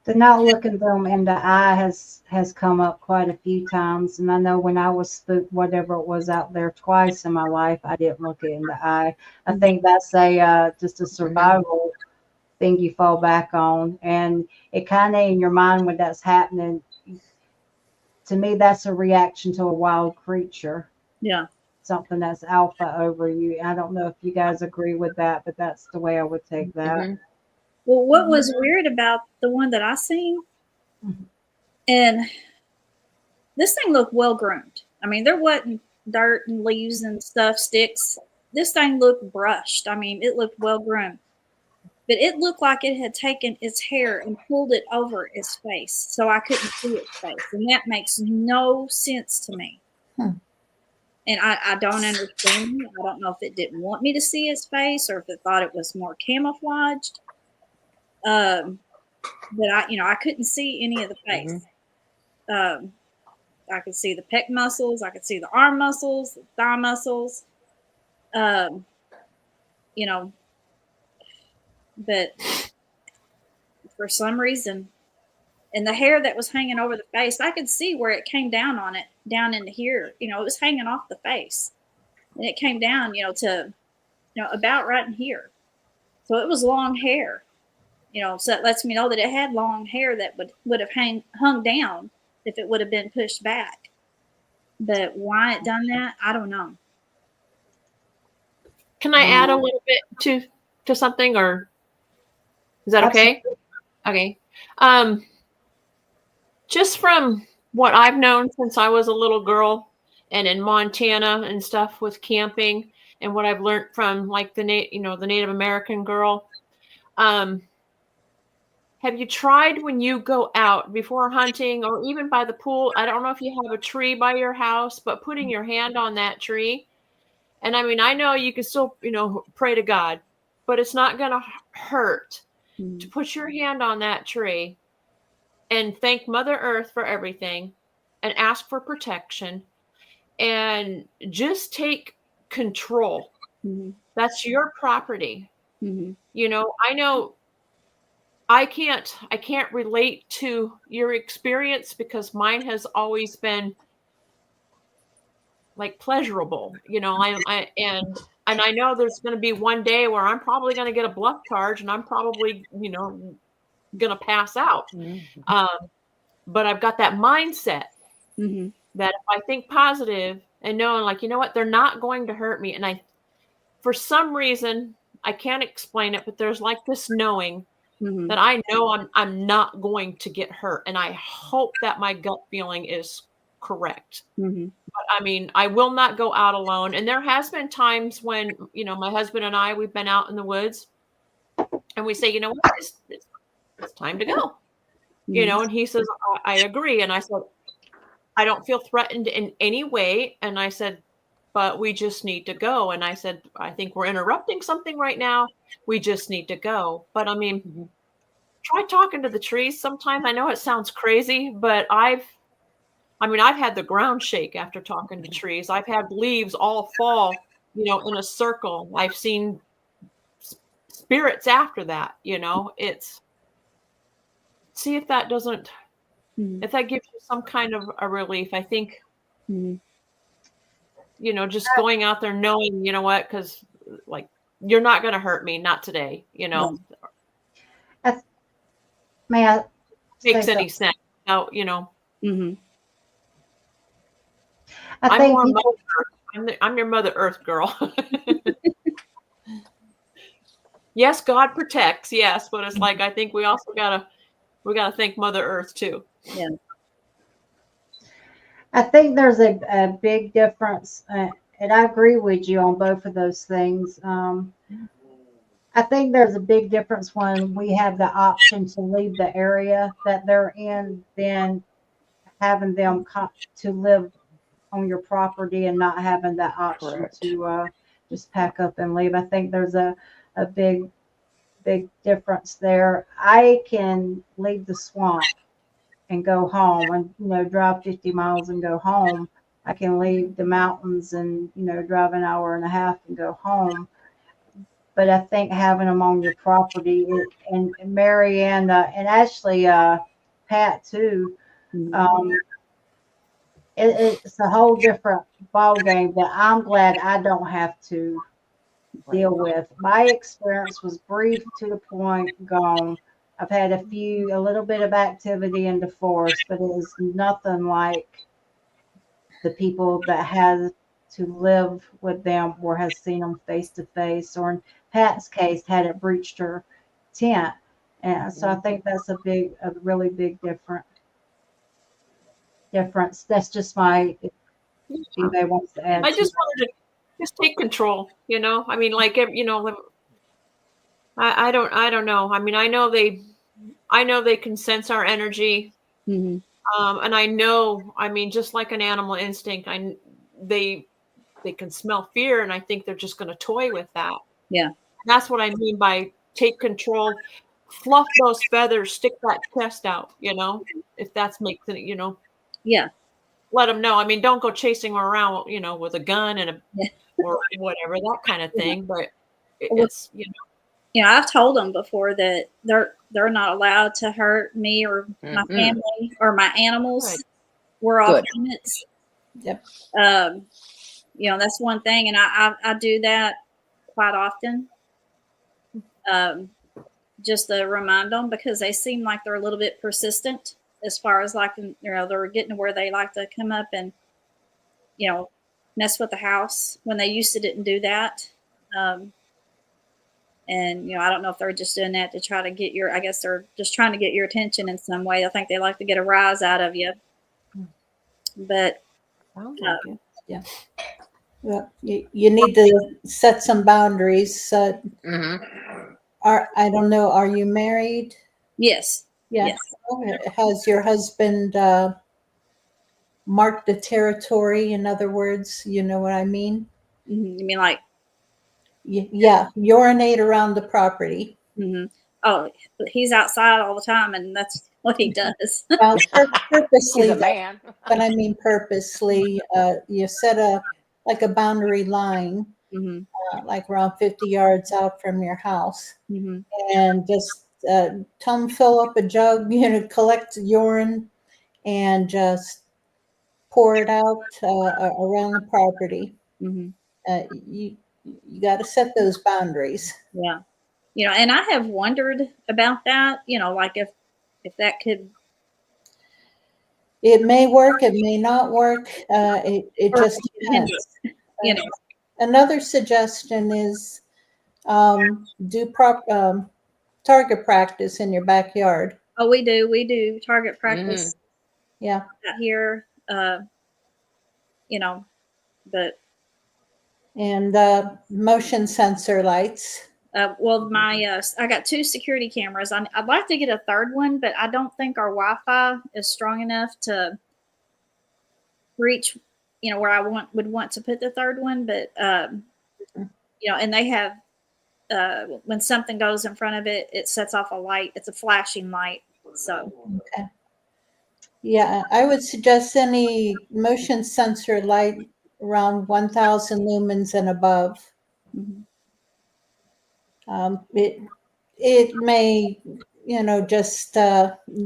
The not looking them in the eye has come up quite a few times, and I know when I was spooked, whatever it was out there twice in my life, I didn't look it in the eye. I think that's a just a survival thing you fall back on, and it kind of in your mind when that's happening. To me, that's a reaction to a wild creature, Yeah. something that's alpha over you. I don't know if you guys agree with that, but that's the way I would take that. Mhm. Well, what was weird about the one that I seen, Mhm. and this thing looked well groomed. I mean, there wasn't dirt and leaves and stuff, sticks. This thing looked brushed. I mean, it looked well groomed. But it looked like it had taken its hair and pulled it over its face so I couldn't see its face. And that makes no sense to me. Hmm. And I don't understand. I don't know if it didn't want me to see its face or if it thought it was more camouflaged. But I couldn't see any of the face. Um, I could see the pec muscles. I could see the arm muscles, the thigh muscles. Um, you know, but for some reason, and the hair that was hanging over the face, I could see where it came down on it, down into here. It was hanging off the face, and it came down, to, about right in here. So it was long hair. So that lets me know that it had long hair that would have hung down if it would have been pushed back. But why it done that, I don't know. Can I add a little bit to something, or is that okay? Okay. Just from what I've known since I was a little girl and in Montana and stuff with camping, and what I've learned from like the Native American girl, have you tried when you go out before hunting or even by the pool? I don't know if you have a tree by your house, but putting your hand on that tree. And I mean, I know you can still, pray to God, but it's not going to hurt to put your hand on that tree and thank Mother Earth for everything and ask for protection and just take control. That's your property. I know I can't relate to your experience because mine has always been like pleasurable, and I know there's going to be one day where I'm probably going to get a bluff charge and I'm probably, going to pass out. But I've got that mindset that if I think positive and knowing like, you know what, they're not going to hurt me. And for some reason, I can't explain it, but there's like this knowing that I know I'm not going to get hurt. And I hope that my gut feeling is correct. But I mean, I will not go out alone. And there has been times when, my husband and I, we've been out in the woods and we say, you know what, it's time to go, and he says, I agree. And I said, I don't feel threatened in any way. And I said, but we just need to go. And I said, I think we're interrupting something right now. We just need to go. But I mean, try talking to the trees sometime. I know it sounds crazy, but I've had the ground shake after talking to trees. I've had leaves all fall, in a circle. I've seen spirits after that, it's see if that doesn't, if that gives you some kind of a relief. I think, just going out there knowing, you know what, because like, you're not going to hurt me, not today, May I makes say any something? sense. Now, I I'm think more people, Mother Earth. I'm your Mother Earth girl. Yes, God protects. Yes, but it's like I think we also gotta thank Mother Earth too. Yeah. I think there's a big difference, and I agree with you on both of those things. I think there's a big difference when we have the option to leave the area that they're in than having them to live on your property and not having that option Correct. to just pack up and leave. I think there's a big difference there. I can leave the swamp and go home and drive 50 miles and go home. I can leave the mountains and drive an hour and a half and go home. But I think having them on your property, and Marianne and actually Pat too, it's a whole different ball game that I'm glad I don't have to deal with. My experience was brief, to the point, gone. I've had a little bit of activity in the forest, but it is nothing like the people that has to live with them or has seen them face to face, or in Pat's case, had it breached her tent. And so I think that's a really big difference. That's just if anybody wants to add I to just wanted to just take control. I mean, like I don't know. I mean, I know they can sense our energy. And I know, I mean, just like an animal instinct, they can smell fear, and I think they're just going to toy with that. Yeah. And that's what I mean by take control, fluff those feathers, stick that chest out, if that's makes it, Yeah. let them know. I mean, don't go chasing them around, with a gun and or whatever, that kind of thing. But it's, I've told them before that they're not allowed to hurt me or my family or my animals. Right. We're all Good. humans. Yep. That's one thing, and I do that quite often. Just to remind them, because they seem like they're a little bit persistent as far as like, they're getting to where they like to come up and, mess with the house when they used to didn't do that. And, I don't know if they're just doing that to try to I guess they're just trying to get your attention in some way. I think they like to get a rise out of you. But sounds like it. Yeah. Well, you need to set some boundaries. I don't know. Are you married? Yes. Yeah. Yes. Has your husband marked the territory? In other words, you know what I mean? You mean like? Yeah, urinate around the property. Oh, he's outside all the time, and that's what he does. Well, He's purposely, a man. but I mean purposely. You set a boundary line, like around 50 yards out from your house, and just tell them fill up a jug, collect urine, and just pour it out around the property. You got to set those boundaries. Yeah. And I have wondered about that, like if that could. It may work, it may not work. It just depends. You know. Another suggestion is do target practice in your backyard. Oh, we do target practice Yeah. out here, but And motion sensor lights. well, I got 2 security cameras. I'd like to get a third one, but I don't think our Wi-Fi is strong enough to reach, where I would want to put the third one. But and they have when something goes in front of it, it sets off a light. It's a flashing light. So okay. Yeah, I would suggest any motion sensor light around 1,000 lumens and above. It may, just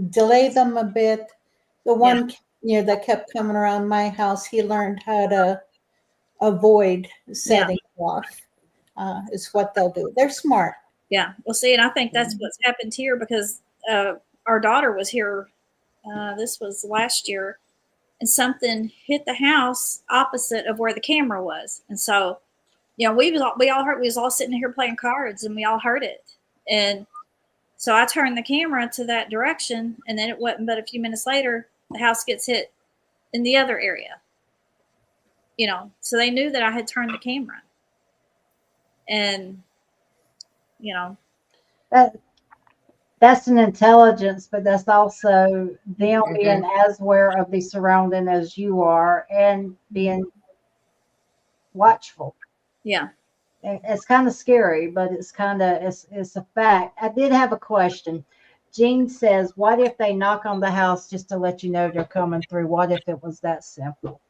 delay them a bit. The one, that kept coming around my house, he learned how to avoid setting off. Is what they'll do. They're smart. Yeah. Well, see, and I think that's what's happened here because our daughter was here. This was last year, and something hit the house opposite of where the camera was, and so we all heard. We was all sitting here playing cards, and we all heard it, and so I turned the camera to that direction, and then it wasn't but a few minutes later the house gets hit in the other area. So they knew that I had turned the camera, and that's an intelligence, but that's also them being as aware of the surrounding as you are and being watchful. Yeah. It's kind of scary, but it's a fact. I did have a question. Jean says, what if they knock on the house just to let you know they're coming through? What if it was that simple?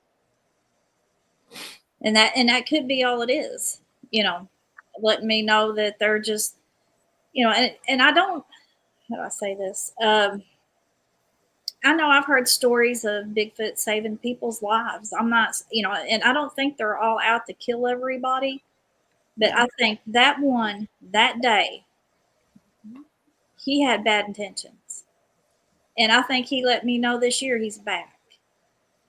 And that could be all it is, letting me know that they're just, and I don't, how do I say this? I know I've heard stories of Bigfoot saving people's lives. I'm not, and I don't think they're all out to kill everybody, but I think that one, that day, he had bad intentions. And I think he let me know this year he's back.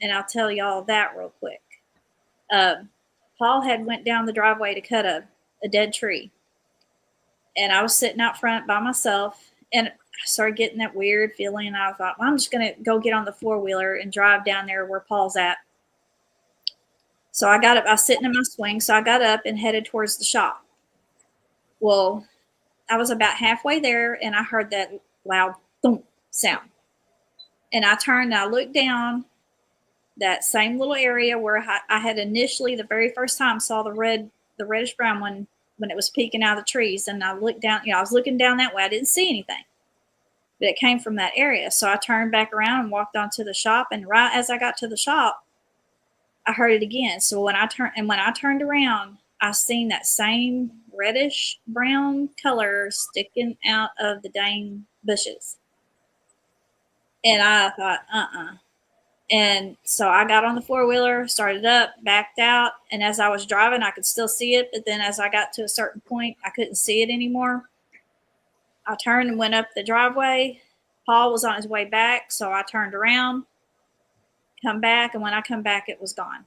And I'll tell y'all that real quick. Paul had went down the driveway to cut a dead tree. And I was sitting out front by myself, and I started getting that weird feeling. And I thought, well, I'm just going to go get on the 4-wheeler and drive down there where Paul's at. So I got up. I was sitting in my swing, so I got up and headed towards the shop. Well, I was about halfway there, and I heard that loud thump sound. And I turned and I looked down that same little area where I had initially, the very first time, saw the reddish brown one when it was peeking out of the trees. And I looked down, I was looking down that way. I didn't see anything, but it came from that area. So I turned back around and walked onto the shop. And right as I got to the shop, I heard it again. So when I turned around, I seen that same reddish brown color sticking out of the dang bushes. And I thought, And so I got on the 4-wheeler, started up, backed out. And as I was driving, I could still see it. But then as I got to a certain point, I couldn't see it anymore. I turned and went up the driveway. Paul was on his way back. So I turned around, come back. And when I come back, it was gone.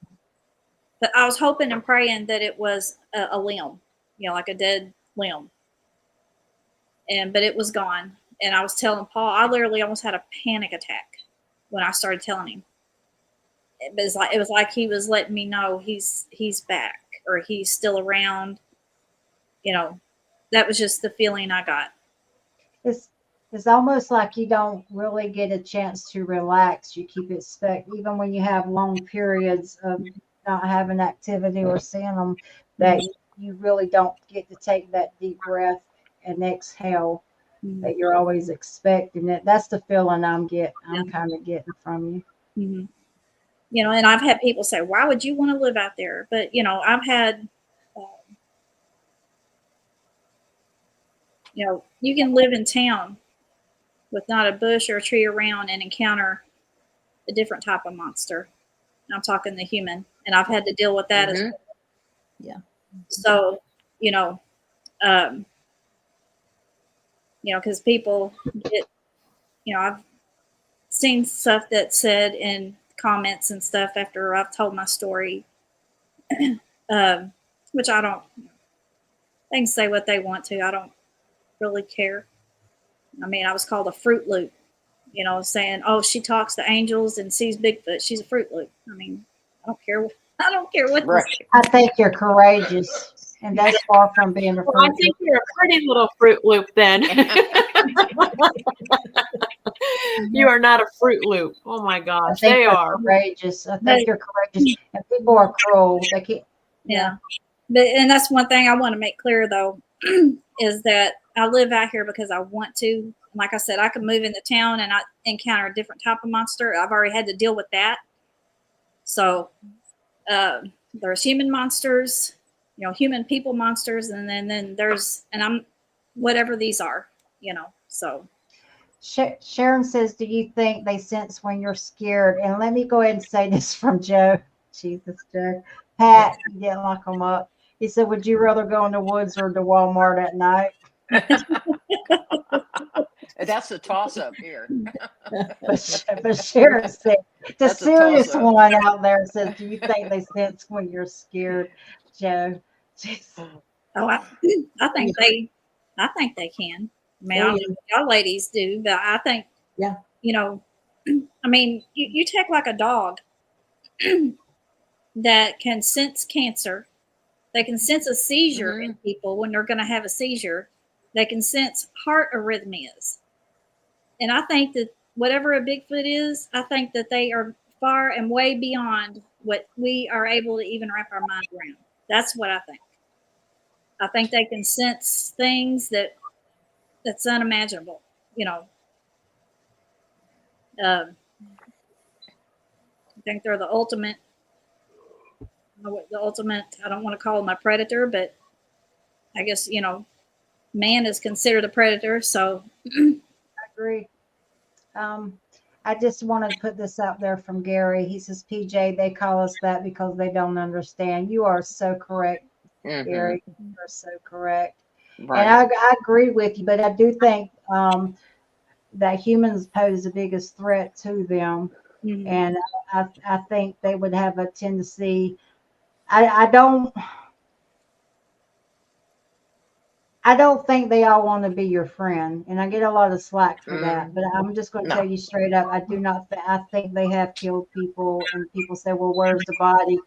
But I was hoping and praying that it was a limb, like a dead limb. But it was gone. And I was telling Paul, I literally almost had a panic attack when I started telling him. It was like he was letting me know he's back, or he's still around. That was just the feeling I got. It's it's almost like you don't really get a chance to relax. You keep it stuck, even when you have long periods of not having activity or seeing them, that you really don't get to take that deep breath and exhale that you're always expecting it. That's the feeling I'm kind of getting from you. Mm-hmm. You know, and I've had people say, why would you want to live out there? But, you know, I've had, you know, you can live in town with not a bush or a tree around and encounter a different type of monster. I'm talking the human, and I've had to deal with that as well. Yeah. So, you know, because people get, you know, I've seen stuff that said in comments and stuff after I've told my story, which I don't. They can say what they want to. I don't really care. I mean, I was called a Fruit Loop, you know, saying, "Oh, she talks to angels and sees Bigfoot. She's a Fruit Loop." I mean, I don't care. I don't care what. Right. I think you're courageous, and that's far from being a Well, I Fruit think you're a pretty little Fruit Loop then. You are not a Fruit Loop. Oh my I gosh, think they you're are. courageous. I think you're courageous, and people are cruel. They can't. Yeah. And that's one thing I want to make clear though, is that I live out here because I want to. Like I said, I could move into town and I encounter a different type of monster. I've already had to deal with that. So there's human monsters, you know, human people monsters, and then there's, and I'm whatever these are, you know. So Sharon says, "Do you think they sense when you're scared?" And let me go ahead and say this from Joe. Jesus, Joe. Pat, you didn't lock them up. He said, "Would you rather go in the woods or to Walmart at night?" That's a toss-up here. But Sharon said, the That's a serious toss-up. one out there says, "Do you think they sense when you're scared, Joe?" Jeez. oh, I think I think they can. I mean, I don't know what y'all ladies do, but I think, Yeah. you know, I mean, you take like a dog that can sense cancer. They can sense a seizure in people when they're going to have a seizure. They can sense heart arrhythmias. And I think that whatever a Bigfoot is, I think that they are far and way beyond what we are able to even wrap our mind around. That's what I think. I think they can sense things that's unimaginable, you know. I think they're the ultimate. I don't want to call them a predator, but I guess, you know, man is considered a predator. So I agree. I just want to put this out there from Gary. He says, "PJ, they call us that because they don't understand." You are so correct, Gary. You are so correct. Right. And I agree with you, but I do think that humans pose the biggest threat to them. And I think they would have a tendency. I don't think they all want to be your friend, and I get a lot of slack for that. But I'm just going to tell you straight up, I do not. I think they have killed people, and people say, "Well, where's the body?"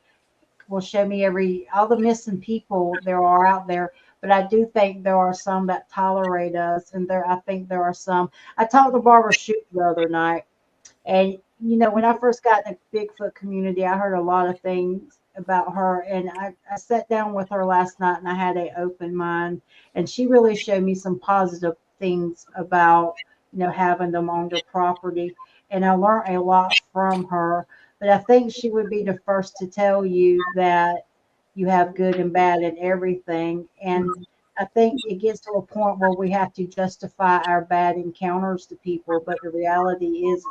Well, show me all the missing people there are out there. But I do think there are some that tolerate us, and I think there are some. I talked to Barbara Shoup the other night, and you know, when I first got in the Bigfoot community, I heard a lot of things about her, and I sat down with her last night, and I had an open mind, and she really showed me some positive things about, you know, having them on their property, and I learned a lot from her. But I think she would be the first to tell you that you have good and bad in everything, and I think it gets to a point where we have to justify our bad encounters to people, but the reality is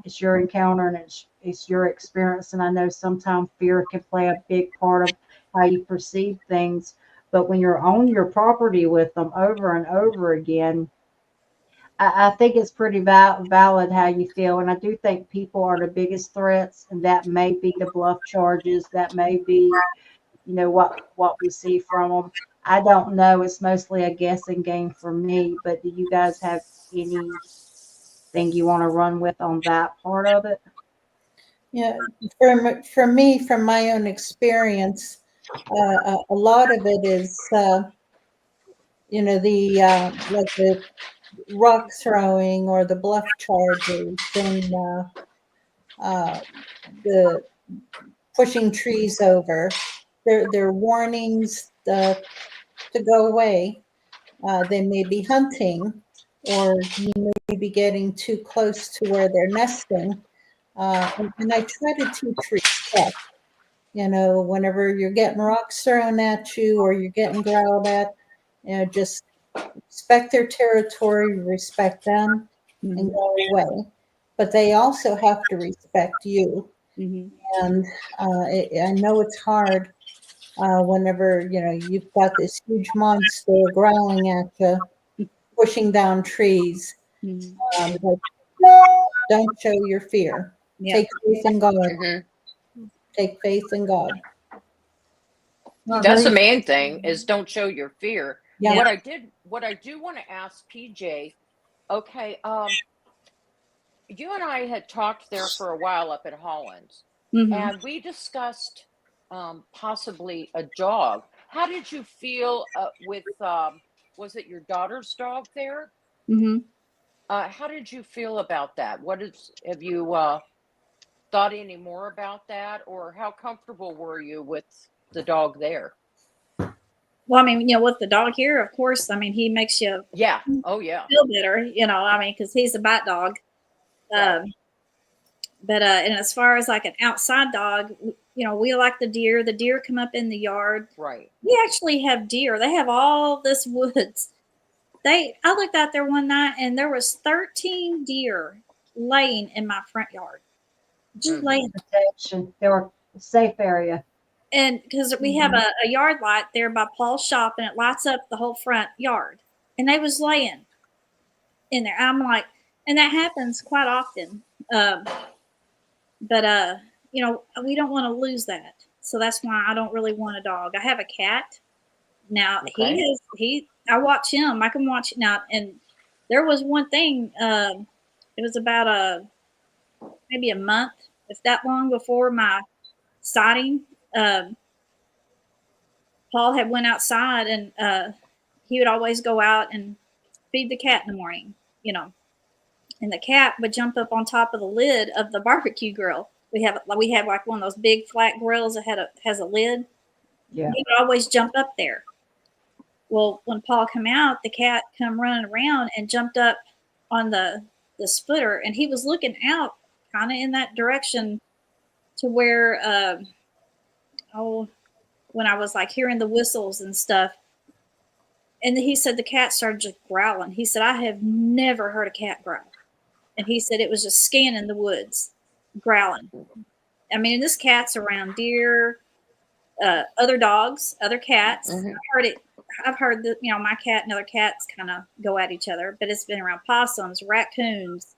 it's your encounter and it's your experience. And I know sometimes fear can play a big part of how you perceive things, but when you're on your property with them over and over again, I think it's pretty valid how you feel. And I do think people are the biggest threats, and that may be the bluff charges, that may be, you know, what we see from them. I don't know. It's mostly a guessing game for me. But do you guys have anything you want to run with on that part of it? Yeah, for me, from my own experience, a lot of it is, you know, like rock throwing or the bluff charges and the pushing trees over. They're warnings to go away. They may be hunting, or you may be getting too close to where they're nesting. And I try to teach respect. Whenever you're getting rocks thrown at you or you're getting growled at, just respect their territory, respect them, and go away. But they also have to respect you. And I know it's hard whenever, you've got this huge monster growling at you, pushing down trees. But don't show your fear. Yeah. Take faith in God. Mm-hmm. Take faith in God. Well, That's the very- main thing, is don't show your fear. Yeah. What I do want to ask PJ, okay, you and I had talked there for a while up at Holland's, and we discussed possibly a dog. How did you feel with, was it your daughter's dog there? How did you feel about that? Have you thought any more about that, or how comfortable were you with the dog there? Well, I mean, with the dog here, of course, I mean, he makes you Yeah. Oh, yeah. feel better, I mean, because he's a bite dog. Right. But and as far as like an outside dog, we like the deer. The deer come up in the yard. Right. We actually have deer. They have all this woods. I looked out there one night and there was 13 deer laying in my front yard. Just laying. protection. They were a safe area. And because we have a yard light there by Paul's shop and it lights up the whole front yard. And they was laying in there. I'm like, and that happens quite often. But we don't want to lose that. So that's why I don't really want a dog. I have a cat. Now Okay. I watch him. I can watch now. And there was one thing, it was about maybe a month, if that long before my sighting. Paul had went outside and he would always go out and feed the cat in the morning, and the cat would jump up on top of the lid of the barbecue grill. We have like one of those big flat grills that has a lid. Yeah. He would always jump up there. Well, when Paul come out, the cat come running around and jumped up on the splitter, and he was looking out kind of in that direction to where when I was like hearing the whistles and stuff. And he said the cat started just growling. He said, I have never heard a cat growl. And he said it was just scanning the woods, growling. I mean, this cat's around deer, other dogs, other cats. I've heard that, my cat and other cats kind of go at each other, but it's been around possums, raccoons.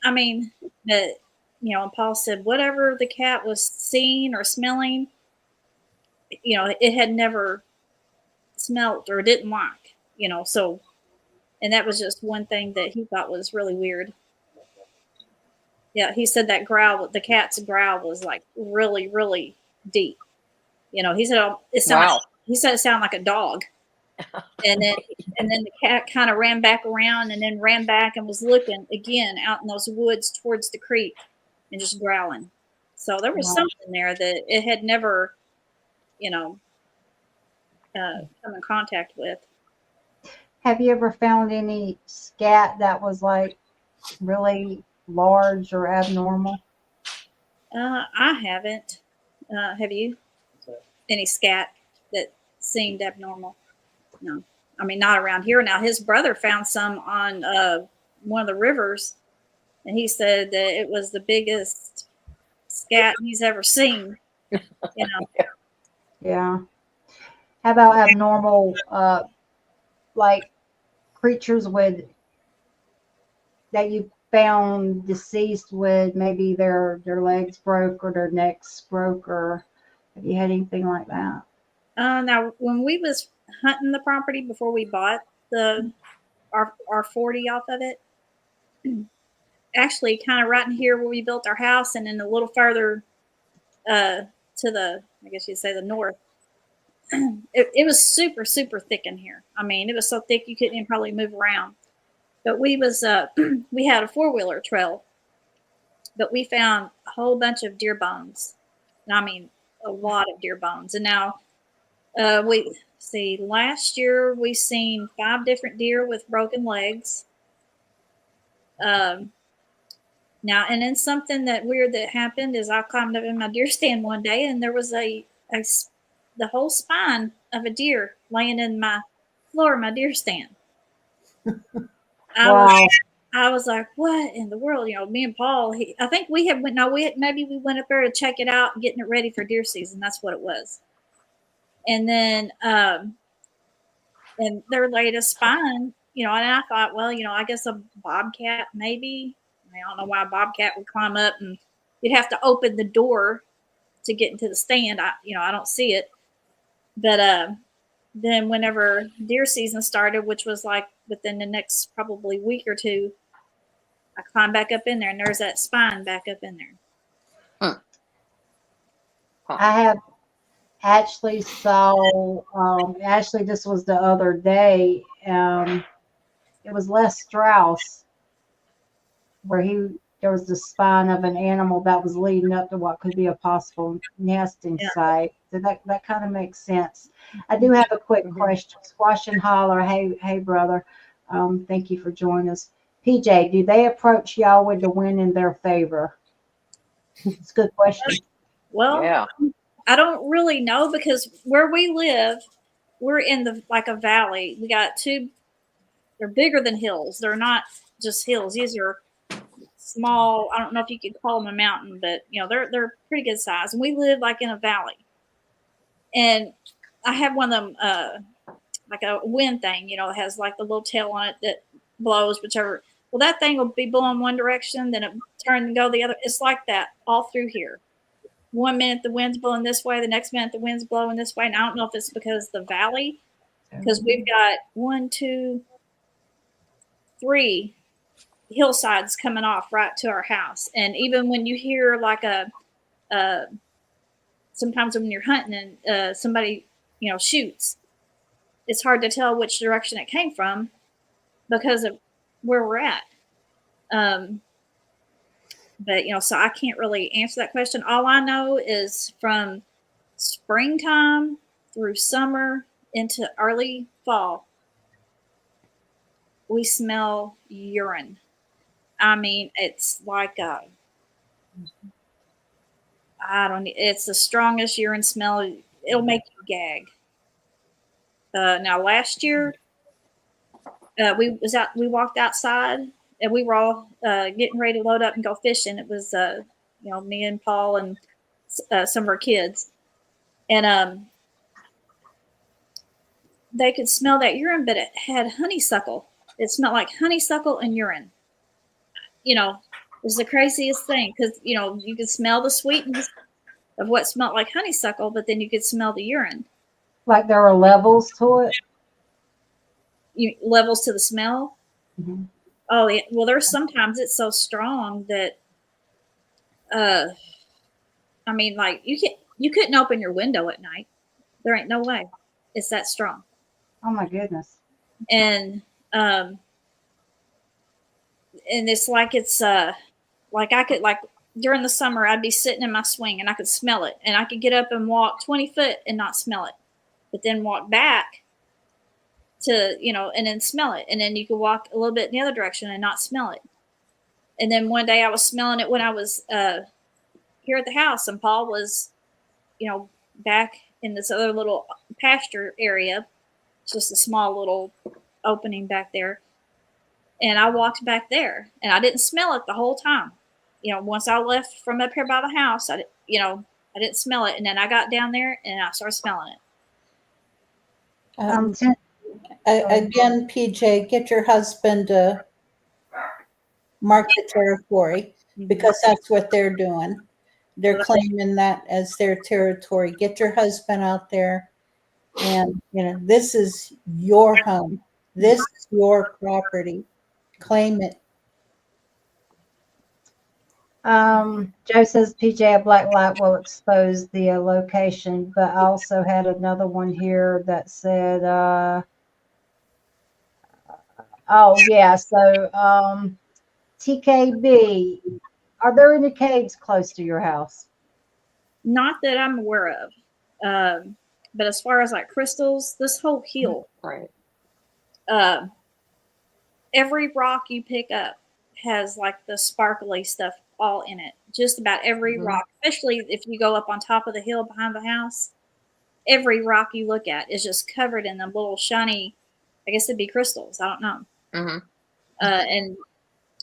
I mean, and Paul said whatever the cat was seeing or smelling, it had never smelt or didn't like, so, and that was just one thing that he thought was really weird. Yeah, he said that the cat's growl was like really, really deep. He said he said it sounded like a dog. And then the cat kind of ran back around and then ran back and was looking again out in those woods towards the creek and just growling. So there was something there that it had never, come in contact with. Have you ever found any scat that was like really large or abnormal? I haven't. Have you? Any scat that seemed abnormal? No. I mean, not around here. Now, his brother found some on one of the rivers, and he said that it was the biggest scat he's ever seen. Yeah. How about abnormal, like creatures that you found deceased with maybe their legs broke or their necks broke, or have you had anything like that? Now, when we was hunting the property before we bought our 40 off of it, actually kind of right in here where we built our house, and then a little further to the, I guess you'd say the north, it was super, super thick in here. I mean, it was so thick you couldn't even probably move around. But we was we had a 4-wheeler trail, but we found a whole bunch of deer bones. And I mean, a lot of deer bones. And now we see last year we seen 5 different deer with broken legs. Now, and then something that weird that happened is I climbed up in my deer stand one day, and there was the whole spine of a deer laying in my floor of my deer stand. Wow. I was like, what in the world? You know, me and Paul, I think we had maybe we went up there to check it out, getting it ready for deer season. That's what it was. And then, and there laid a spine, you know, and I thought, well, you know, I guess a bobcat maybe. I don't know why a bobcat would climb up, and you'd have to open the door to get into the stand. I don't see it. But then whenever deer season started, which was like within the next probably week or two, I climbed back up in there, and there's that spine back up in there. I have actually saw, actually, this was the other day. It was Les Strauss, where there was the spine of an animal that was leading up to what could be a possible nesting site. So that kind of makes sense. I do have a quick question. Squash and Holler, hey brother, thank you for joining us. PJ, do they approach y'all with the wind in their favor? It's a good question. Well, Yeah. I don't really know, because where we live, we're in a valley. We got they're bigger than hills. They're not just hills. These are small. I don't know if you could call them a mountain, but you know, they're pretty good size. And we live like in a valley. And I have one of them, like a wind thing, you know, it has like the little tail on it that blows whichever. Well, that thing will be blowing one direction, then it turn and go the other. It's like that all through here. One minute the wind's blowing this way, the next minute the wind's blowing this way. And I don't know if it's because the valley, because we've got 1, 2, 3 hillsides coming off right to our house. And even when you hear like sometimes when you're hunting and somebody, you know, shoots, it's hard to tell which direction it came from because of where we're at. But, you know, so I can't really answer that question. All I know is from springtime through summer into early fall, we smell urine. I mean, it's like it's the strongest urine smell. It'll make you gag. Now last year, we walked outside, and we were all getting ready to load up and go fishing. It was, you know, me and Paul and some of our kids, and they could smell that urine, but it had honeysuckle. It smelled like honeysuckle and urine. You know, it was the craziest thing, because, you know, you could smell the sweetness of what smelled like honeysuckle, but then you could smell the urine. Like there were levels to it? Levels to the smell? Mm-hmm. Oh, yeah. Well, there's sometimes it's so strong that, I mean, like you couldn't open your window at night. There ain't no way. It's that strong. Oh my goodness. And it's like like I could, like during the summer, I'd be sitting in my swing and I could smell it, and I could get up and walk 20 foot and not smell it, but then walk back to, you know, and then smell it. And then you could walk a little bit in the other direction and not smell it. And then one day I was smelling it when I was here at the house, and Paul was, you know, back in this other little pasture area. It's just a small little opening back there. And I walked back there, and I didn't smell it the whole time. You know, once I left from up here by the house, I didn't smell it. And then I got down there and I started smelling it. Again, PJ, get your husband to mark the territory, because that's what they're doing. They're claiming that as their territory. Get your husband out there, and, you know, this is your home. This is your property. Claim it. Joe says PJ, a black light will expose the location, but I also had another one here that said Oh yeah. So TKB, are there any caves close to your house? Not that I'm aware of. But as far as like crystals, this whole hill, Right. uh, every rock you pick up has like the sparkly stuff all in it. Just about every Mhm. rock, especially if you go up on top of the hill behind the house, every rock you look at is just covered in them little shiny, I guess it'd be crystals. I don't know. Hmm. And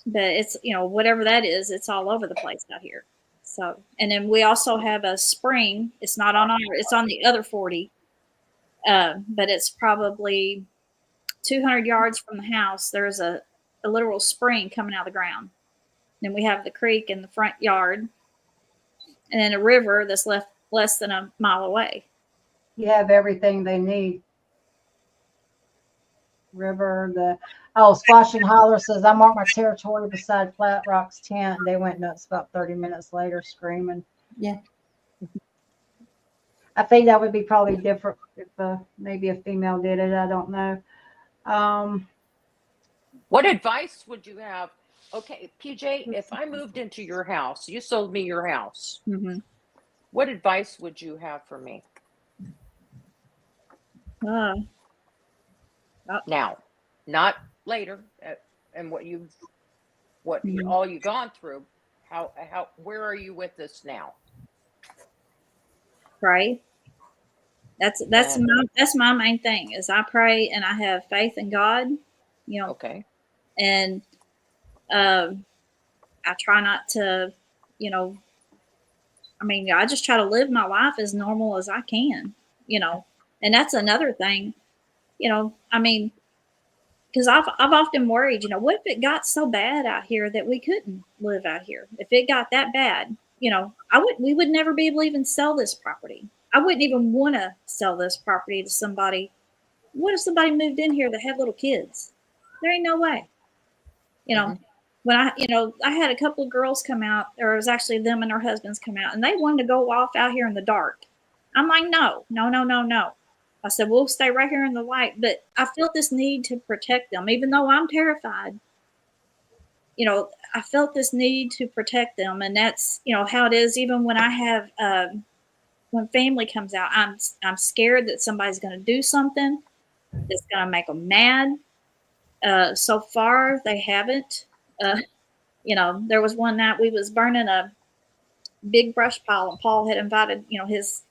but it's, whatever that is, it's all over the place out here. So, and then we also have a spring. It's not on our, it's on the other 40, but it's probably 200 yards from the house. There's a literal spring coming out of the ground. Then we have the creek in the front yard, and then a river that's left less than a mile away. You have everything they need. River, Squash and Holler says, I marked my territory beside Flat Rock's tent. They went nuts about 30 minutes later screaming. Yeah. I think that would be probably different if maybe a female did it. I don't know. What advice would you have? Okay, PJ, if I moved into your house, you sold me your house, Mm-hmm. what advice would you have for me now? Not later, and Mhm. all you've gone through. Where are you with this now? Pray. That's And my main thing is I pray and I have faith in God, okay. and I try not to, you know, I just try to live my life as normal as I can, and that's another thing, because I've often worried, what if it got so bad out here that we couldn't live out here? If it got that bad, we would never be able to even sell this property. I wouldn't even want to sell this property to somebody. What if somebody moved in here that had little kids? There ain't no way. Mhm. When I had a couple of girls come out, or it was actually them and their husbands come out, and they wanted to go off out here in the dark. I'm like, no, no, no, no, no. I said, we'll stay right here in the light. But I felt this need to protect them, even though I'm terrified. I felt this need to protect them, and that's how it is. Even when I have when family comes out, I'm scared that somebody's going to do something that's going to make them mad. So far, they haven't. There was one night we was burning a big brush pile, and Paul had invited,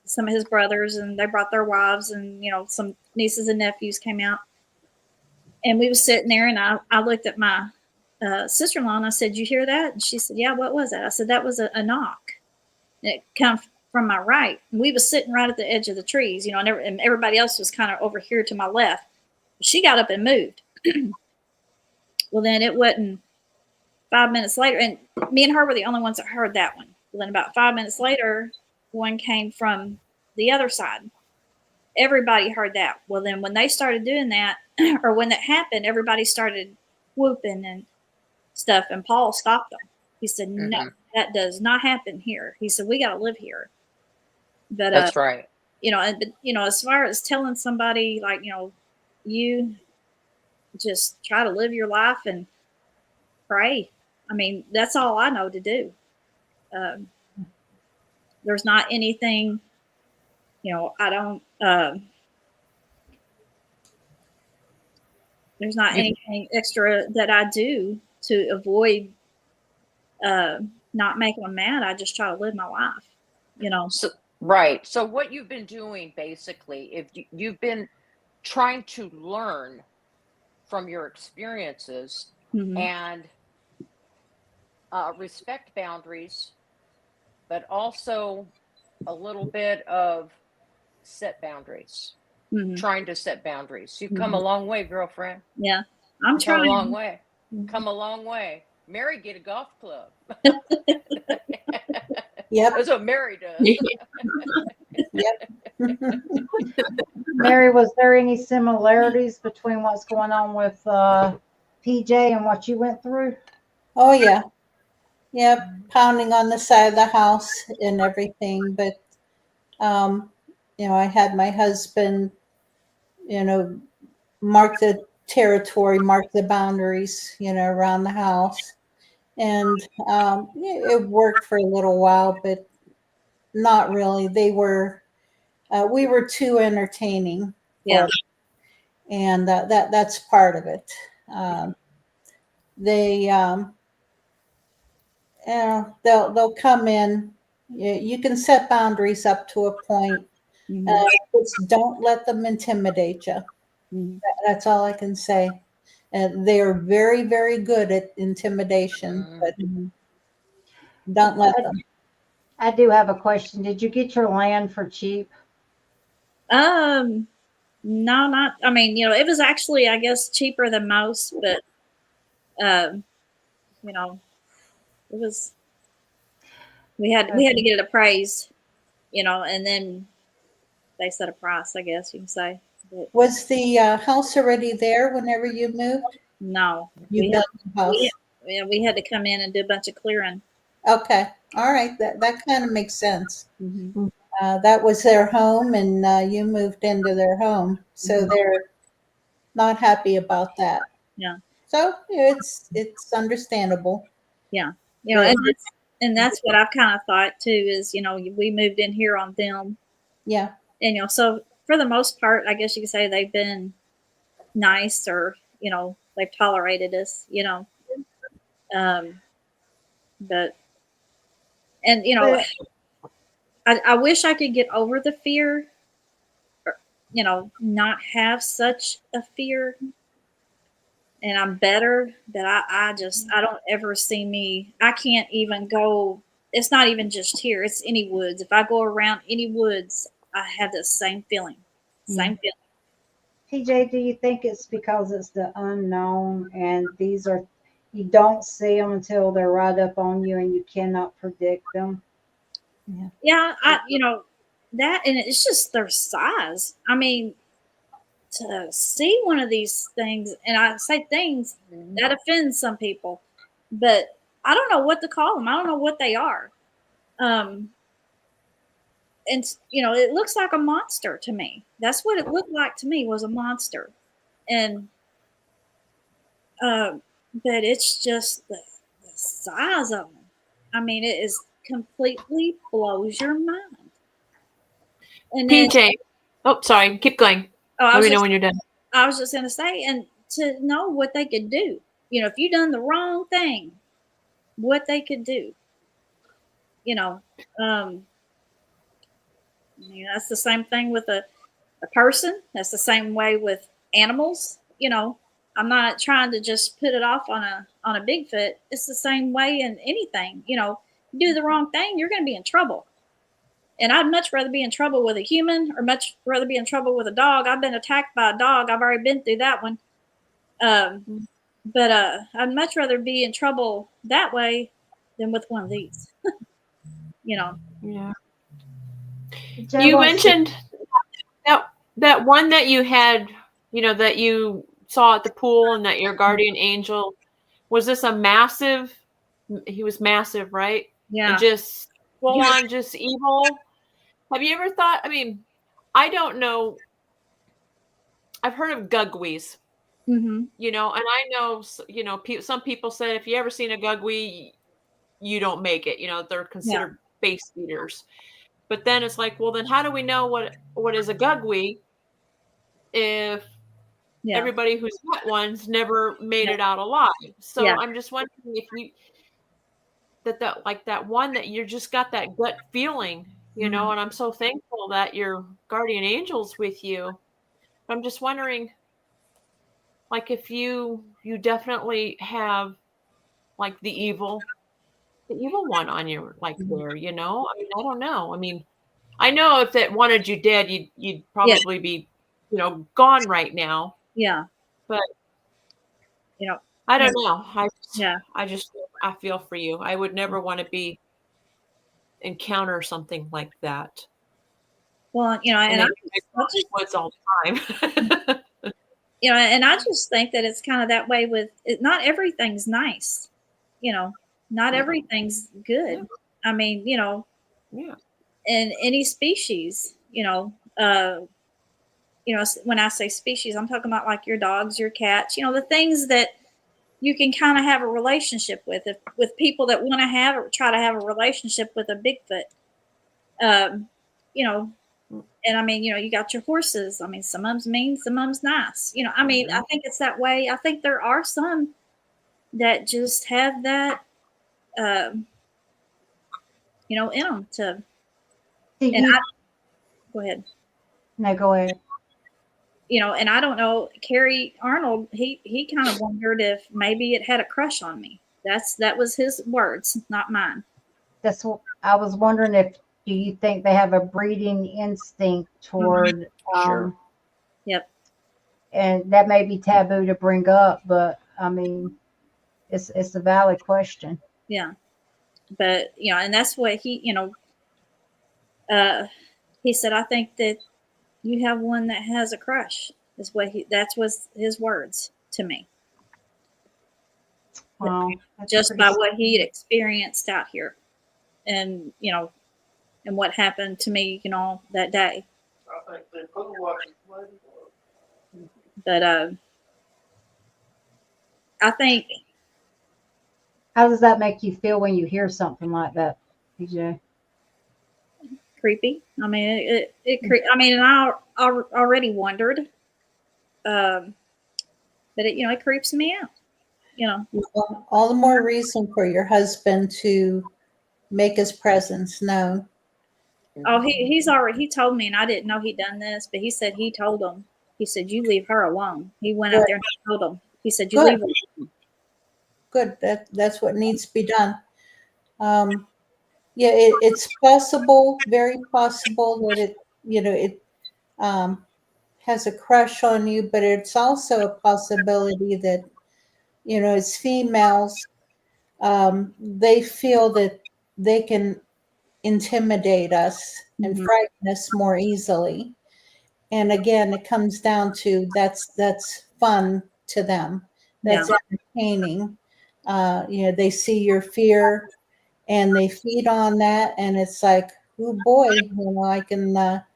some of his brothers, and they brought their wives, and some nieces and nephews came out, and we was sitting there, and I looked at my sister-in-law, and I said, "You hear that?" And she said, "Yeah, what was that?" I said, "That was a knock, and it come from my right." And we was sitting right at the edge of the trees, and everybody else was kind of over here to my left. She got up and moved. Well, then it wasn't 5 minutes later, and me and her were the only ones that heard that one. Well, then about 5 minutes later, one came from the other side. Everybody heard that. Well, then when they started doing that, or when that happened, everybody started whooping and stuff, and Paul stopped them. He said, "No, Mhm. that does not happen here." He said, "We got to live here." But That's right. as far as telling somebody, like, you just try to live your life and pray. That's all I know to do. Um, there's not anything, I don't, there's not You, anything extra that I do to avoid uh, not making them mad. I just try to live my life. so right. So what you've been doing basically, if you've been trying to learn from your experiences Mm-hmm. and respect boundaries, but also a little bit of set boundaries, Mm-hmm. trying to set boundaries. You've come Mm-hmm. a long way, girlfriend. Yeah, I'm You've come a long trying. way. Come a long way. Mary, get a golf club. Yep. That's what Mary does. Yep. Mary, was there any similarities between what's going on with PJ and what you went through? Oh yeah. Yep. Pounding on the side of the house and everything. But I had my husband, mark the territory, mark the boundaries, around the house. And it worked for a little while, but not really. We were too entertaining for Yeah. them, and that's part of it. They they'll come in. You can set boundaries up to a point. Mhm. Just don't let them intimidate you. Mhm. That's all I can say. And they are very, very good at intimidation, but Mhm. don't let them. I do have a question. Did you get your land for cheap? No, not. I mean, it was actually, I guess, cheaper than most, but um, you know, it was. We had to get it appraised, and then they set a price. I guess you can say. But Was the house already there whenever you moved? no, You we had built the house. we had to come in and do a bunch of clearing. Okay. All right. That kind of makes sense. Mm-hmm. That was their home, and you moved into their home, so Mhm. they're not happy about that. Yeah, So it's understandable. yeah, That- and that's what I've kind of thought too. Is we moved in here on them, yeah. and so for the most part, I guess you could say they've been nice, or they've tolerated us. Um, but and But I wish I could get over the fear, or, not have such a fear, and I'm better. But I don't ever see me. I can't even go. It's not even just here. It's any woods. If I go around any woods, I have the same feeling. Same feeling. PJ, do you think it's because it's the unknown and these are, you don't see them until they're right up on you and you cannot predict them? Yeah, that, and it's just their size. I mean, to see one of these things, and I say things that offends some people, but I don't know what to call them. I don't know what they are. Um, and it looks like a monster to me. That's what it looked like to me, was a monster, and um, but it's just the size of them. I mean, it is completely blows your mind. And then, PJ. Oh, sorry. Keep going. oh, Let me know when you're done. I was just gonna say, and to know what they could do. If you done the wrong thing, what they could do. You know, um, that's the same thing with a person. That's the same way with animals. I'm not trying to just put it off on a Bigfoot. It's the same way in anything. You do the wrong thing, you're going to be in trouble. And I'd much rather be in trouble with a human, or much rather be in trouble with a dog. I've been attacked by a dog. I've already been through that one. But I'd much rather be in trouble that way than with one of these. Yeah. PJ You wants to, mentioned that one that you had, that you saw at the pool, and that your guardian angel, was this a massive, he was massive, right? And Yeah. just full on just evil. Have you ever thought, I mean, I don't know. I've heard of gugwees, Mm-hmm. and I know, some people say if you ever seen a gugwee, you don't make it. They're Yeah. considered base eaters. But then it's like, well, then how do we know what is a gugwee if Yeah. everybody who's met one's never made Yeah. it out alive? So Yeah. I'm just wondering if you that like that one that you just got that gut feeling, Mhm. and I'm so thankful that your guardian angel's with you. I'm just wondering, like, if you definitely have like the evil one on your, like, Mhm. there, I mean, I don't know. I mean, I know if that wanted you dead, you'd Yeah. probably be, gone right now. Yeah. But You know. I Yeah. don't know. Yeah. I feel for you. I would never want to encounter something like that. Well, And and they go in the woods all the time. and I just think that it's kind of that way with it. Not everything's nice. You know, not Yeah. everything's good. Yeah. I mean, Yeah. in any species, when I say species, I'm talking about like your dogs, your cats, the things that you can kind of have a relationship with people that want to have or try to have a relationship with a Bigfoot. You know, and I mean, you got your horses. I mean, some of them's mean, some of them's nice. I mean, I think it's that way. I think there are some that just have that, in them to. Do And you, go ahead. no, go ahead. And I don't know, Kerry Arnold, he kind of wondered if maybe it had a crush on me. That was his words, not mine. That's what I was wondering, if do you think they have a breeding instinct toward Sure. Yep. and that may be taboo to bring up, but I mean it's a valid question. Yeah. But and that's what he said, I think that you have one that has a crush, is what that was his words to me. Wow, Just pretty by what he had experienced out here, and and what happened to me, that day. But I think. How does that make you feel when you hear something like that, PJ? Creepy. I mean, I mean, and I already wondered, but it creeps me out. Well, all the more reason for your husband to make his presence known. Oh, he's already, he told me, and I didn't know he'd done this, but he said he told him. He said, "You leave her alone." He went out there and told him. He said, "You leave her alone." Good. That's what needs to be done. Yeah, it's possible, very possible that it has a crush on you, but it's also a possibility that as females, they feel that they can intimidate us and frighten us more easily. And again, it comes down to that's fun to them. That's entertaining. They see your fear and they feed on that, and it's like, oh boy, I can, that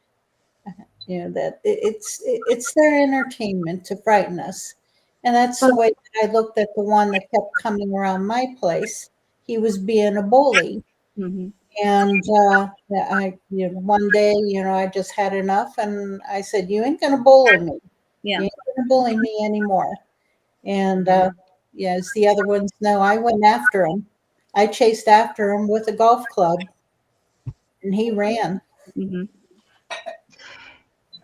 it's their entertainment to frighten us, and that's the way I looked at the one that kept coming around my place. He was being a bully. Mm-hmm. And one day, I just had enough, and I said, "You ain't gonna bully me. Yeah. You ain't gonna bully me anymore." And as the other ones know, I went after him. I chased after him with a golf club, and he ran. Mm-hmm.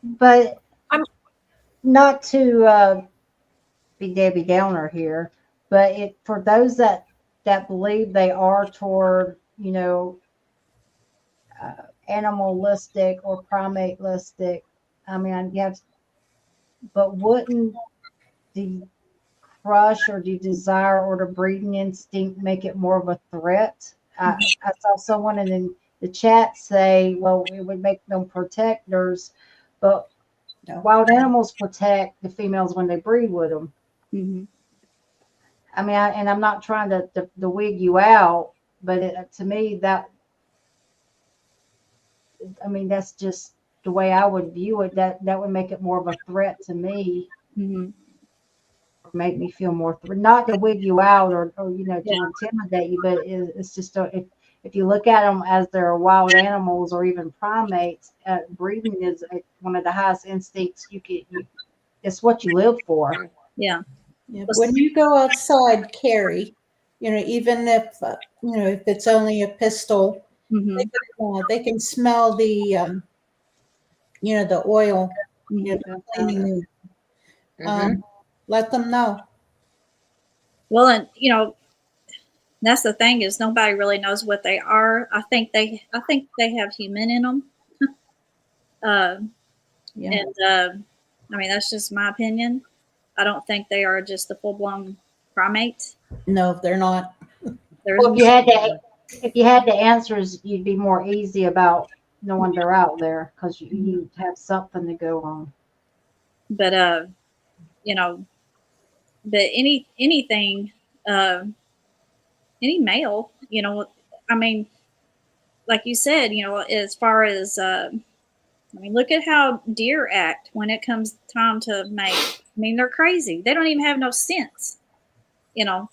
But not to be Debbie Downer here, but for those that believe they are toward animalistic or primatelistic. I mean, but wouldn't the crush or the desire or the breeding instinct make it more of a threat? I saw someone in the chat say, well, it would make them protectors, but wild animals protect the females when they breed with them. Mm-hmm. I mean, and I'm not trying to wig you out, but to me, that's just the way I would view it. That would make it more of a threat to me. Mm-hmm. Make me feel more not to wig you out or to intimidate you, but it's just if you look at them as they're wild animals or even primates, breeding is one of the highest instincts it's what you live for. Yeah. When you go outside, Carrie, even if if it's only a pistol, they can smell the the oil, cleaning. Let them know. Well, and that's the thing, is nobody really knows what they are. I think they have human in them. And I mean, that's just my opinion. I don't think they are just a full-blown primate. No, they're not. Well, if you had the answers, you'd be more easy about knowing they're out there, because you have something to go on. But but anything, any male, I mean, like you said, as far as I mean, look at how deer act when it comes time to mate. I mean, they're crazy. They don't even have no sense, you know,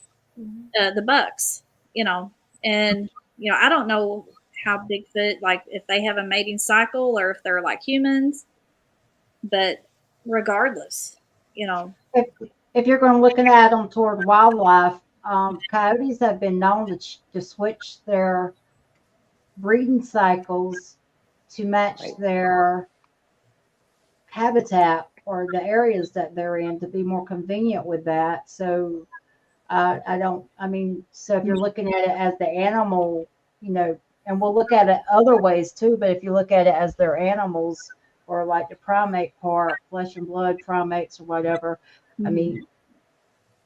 the bucks, you know, and, you know, I don't know how Bigfoot, like if they have a mating cycle or if they're like humans, but regardless, you know. If you're going to looking at them toward wildlife, coyotes have been known to switch their breeding cycles to match Right. their habitat or the areas that they're in to be more convenient with that. So so if you're looking at it as the animal, you know, and we'll look at it other ways too, but if you look at it as their animals or like the primate part, flesh and blood primates or whatever, I mean,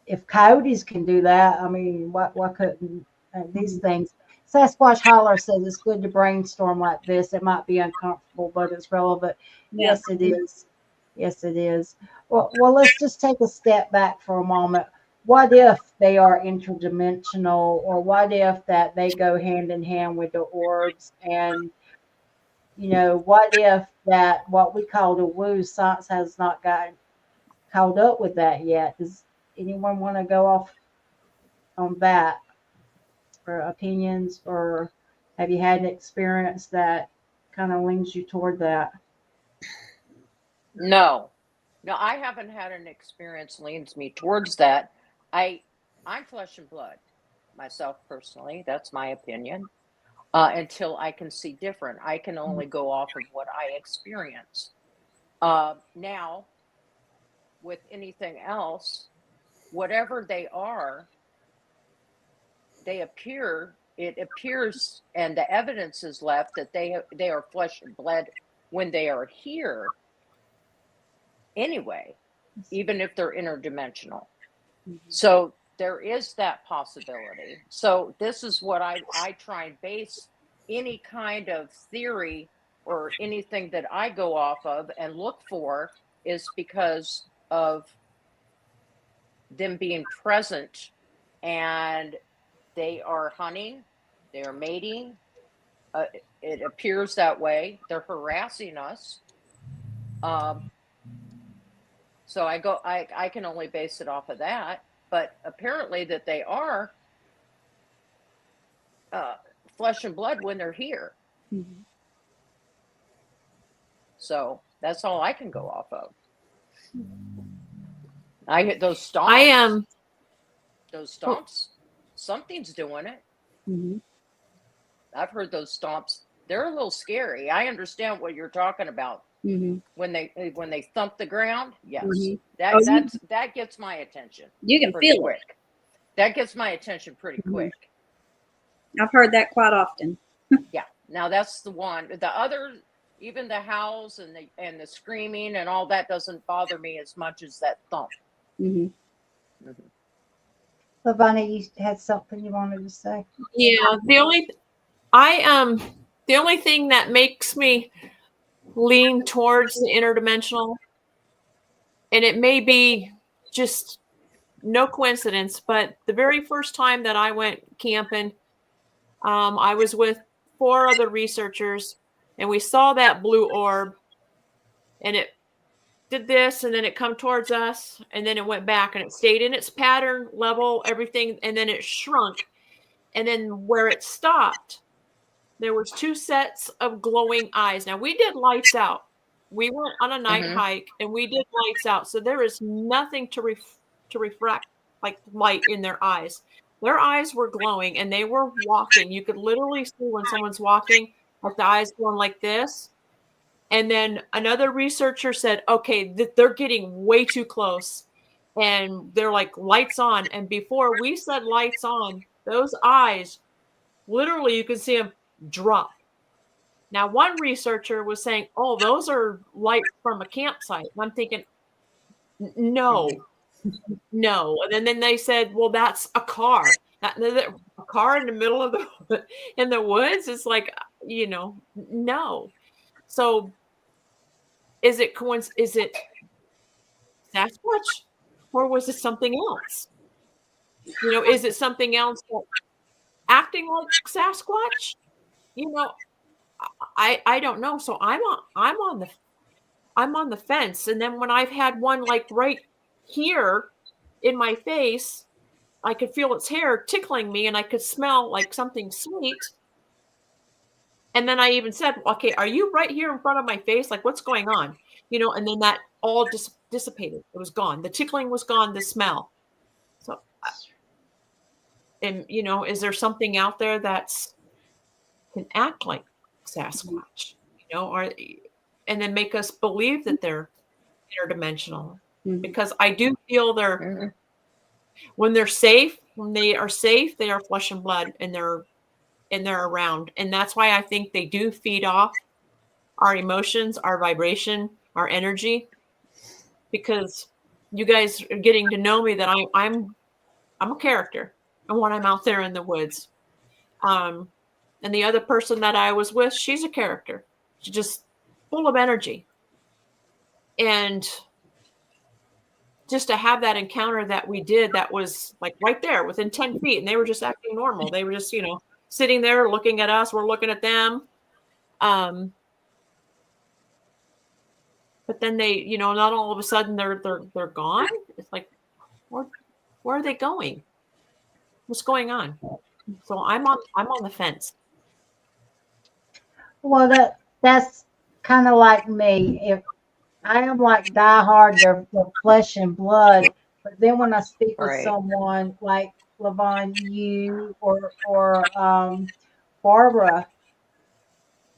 if coyotes can do that, I mean, why couldn't these things? Sasquatch Holler says it's good to brainstorm like this. It might be uncomfortable, but it's relevant. Yeah. Yes, it is. Yes, it is. Well, let's just take a step back for a moment. What if they are interdimensional, or what if that they go hand in hand with the orbs? And you know, what if that what we call the woo science has not gotten caught up with that yet? Does anyone want to go off on that for opinions, or have you had an experience that kind of leans you toward that? No, I haven't had an experience leans me towards that. I'm flesh and blood myself personally. That's my opinion. Until I can see different, I can only go off of what I experience. Now, with anything else, whatever they are, they appear. It appears, and the evidence is left that they are flesh and blood when they are here. Anyway, even if they're interdimensional. So there is that possibility. So this is what I try and base any kind of theory or anything that I go off of and look for, is because of them being present, and they are hunting, they are mating. It appears that way. They're harassing us. So I can only base it off of that, but apparently that they are flesh and blood when they're here. So that's all I can go off of. I hit those stomps. I am. Those stomps. Something's doing it. I've heard those stomps. They're a little scary. I understand what you're talking about. When they thump the ground, yes, that gets my attention. You can feel quick. That gets my attention pretty quick. I've heard that quite often. Yeah. Now that's the one. The other, even the howls and the screaming and all that doesn't bother me as much as that thump. Lavone, you had something you wanted to say? Yeah. The only thing that makes me lean towards the interdimensional, and it may be just no coincidence, but the very first time that I went camping, I was with 4 other researchers, and we saw that blue orb, and it did this, and then it come towards us, and then it went back, and it stayed in its pattern level, everything, and then it shrunk, and then where it stopped, there was 2 sets of glowing eyes. Now, we did lights out. We went on a night hike, and we did lights out. So there is nothing to refract like light in their eyes. Their eyes were glowing, and they were walking. You could literally see when someone's walking, like the eyes going like this. And then another researcher said, okay, they're getting way too close. And they're like, lights on. And before we said lights on, those eyes, literally, you could see them drop. Now, one researcher was saying, oh, those are lights from a campsite. And I'm thinking, no. And then they said, well, that's a car. A car in the middle of in the woods is like, no. So is it Sasquatch, or was it something else? Is it something else acting like Sasquatch? I don't know. So I'm on the fence. And then when I've had one like right here in my face, I could feel its hair tickling me and I could smell like something sweet. And then I even said, okay, are you right here in front of my face? Like, what's going on? And then that all just dissipated. It was gone. The tickling was gone, the smell. So, and, is there something out there that's can act like Sasquatch, and then make us believe that they're interdimensional? Because I do feel when they're safe, when they are safe, they are flesh and blood, and they're around. And that's why I think they do feed off our emotions, our vibration, our energy, because you guys are getting to know me that I'm a character and when I'm out there in the woods. And the other person that I was with, she's a character. She's just full of energy. And just to have that encounter that we did, that was like right there within 10 feet, and they were just acting normal. They were just, sitting there looking at us. We're looking at them. But then they, not all of a sudden they're gone. It's like, where are they going? What's going on? So I'm on the fence. Well, that's kind of like me. If I am like diehard, they're flesh and blood. But then when I speak with someone like Lavone, you or Barbara,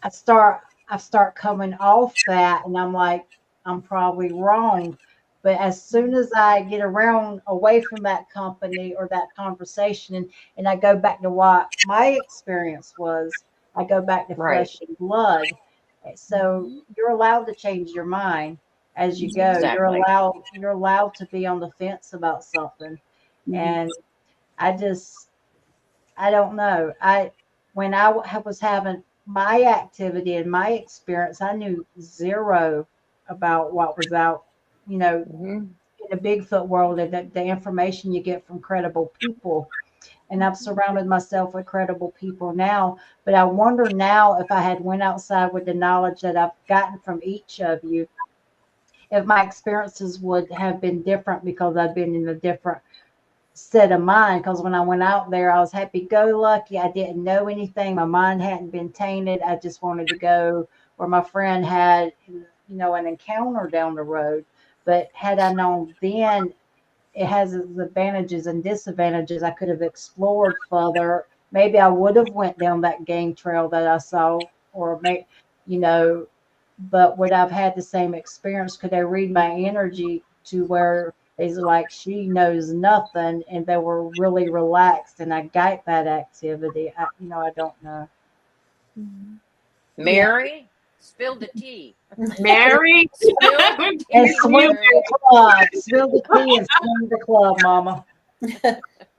I start coming off that, and I'm like, I'm probably wrong. But as soon as I get around away from that company or that conversation, and I go back to what my experience was, I go back to flesh and blood. So you're allowed to change your mind as you go. Exactly. You're allowed to be on the fence about something. And I don't know. When I was having my activity and my experience, I knew zero about what was out, in the Bigfoot world, and the information you get from credible people. And I've surrounded myself with credible people now. But I wonder now, if I had went outside with the knowledge that I've gotten from each of you, if my experiences would have been different, because I've been in a different set of mind. Because when I went out there, I was happy-go-lucky. I didn't know anything. My mind hadn't been tainted. I just wanted to go where my friend had, an encounter down the road. But had I known then, it has its advantages and disadvantages. I could have explored further. Maybe I would have went down that game trail that I saw, or but would I've had the same experience? Could they read my energy to where it's like she knows nothing, and they were really relaxed, and I got that activity? I don't know. Mary, spill the tea. Mary, spill the tea. And swing the club. Spill the tea and swing the club, Mama.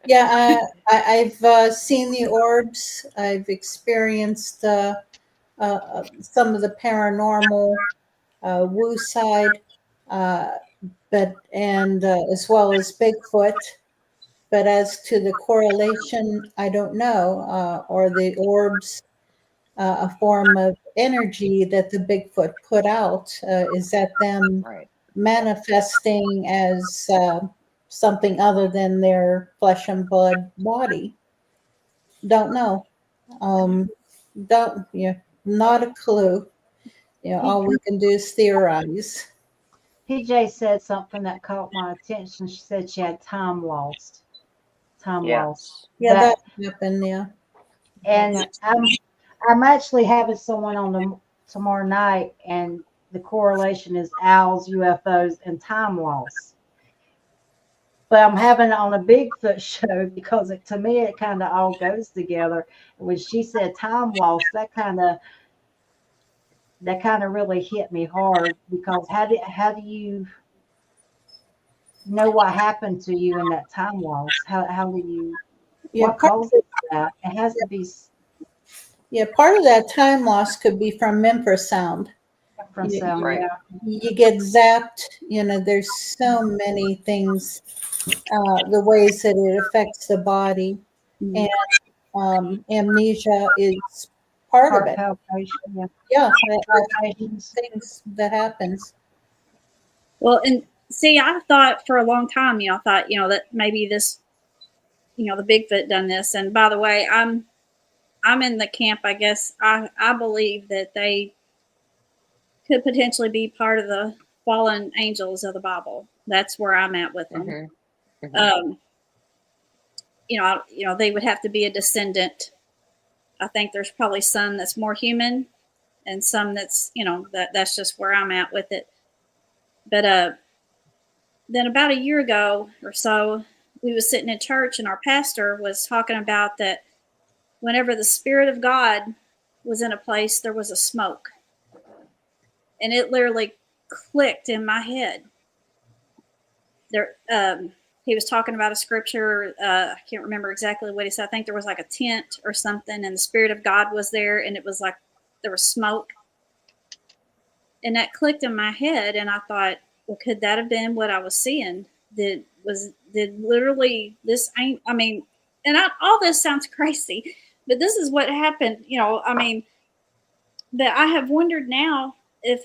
Yeah, I've seen the orbs. I've experienced some of the paranormal woo side, and as well as Bigfoot. But as to the correlation, I don't know. Or the orbs, a form of energy that the Bigfoot put out? Is that them manifesting as something other than their flesh and blood body? Don't know. Not a clue. All we can do is theorize. PJ said something that caught my attention. She said she had time lost. Lost. Yeah, that happened. Yeah. And I'm actually having someone on tomorrow night, and the correlation is owls, UFOs, and time loss. But I'm having it on a Bigfoot show because to me it kind of all goes together. When she said time loss, that kind of really hit me hard, because how do you know what happened to you in that time loss? How do you what causes that? It has to be. Yeah, part of that time loss could be from infrasound. Yeah. You get zapped. There's so many things, the ways that it affects the body. And amnesia is part of Heart it. palpitation, yeah. Yeah, Palpitations. things that happens. Well, and see, I thought for a long time, I thought, that maybe this, the Bigfoot done this. And by the way, I'm in the camp, I guess. I believe that they could potentially be part of the fallen angels of the Bible. That's where I'm at with them. Mm-hmm. Mm-hmm. They would have to be a descendant. I think there's probably some that's more human and some that's, that's just where I'm at with it. But then about a year ago or so, we was sitting in church and our pastor was talking about that whenever the Spirit of God was in a place, there was a smoke. And it literally clicked in my head. There, he was talking about a scripture. I can't remember exactly what he said. I think there was like a tent or something, and the Spirit of God was there, and it was like there was smoke. And that clicked in my head, and I thought, well, could that have been what I was seeing? Did literally this ain't? I mean, and all this sounds crazy, but this is what happened. That I have wondered now if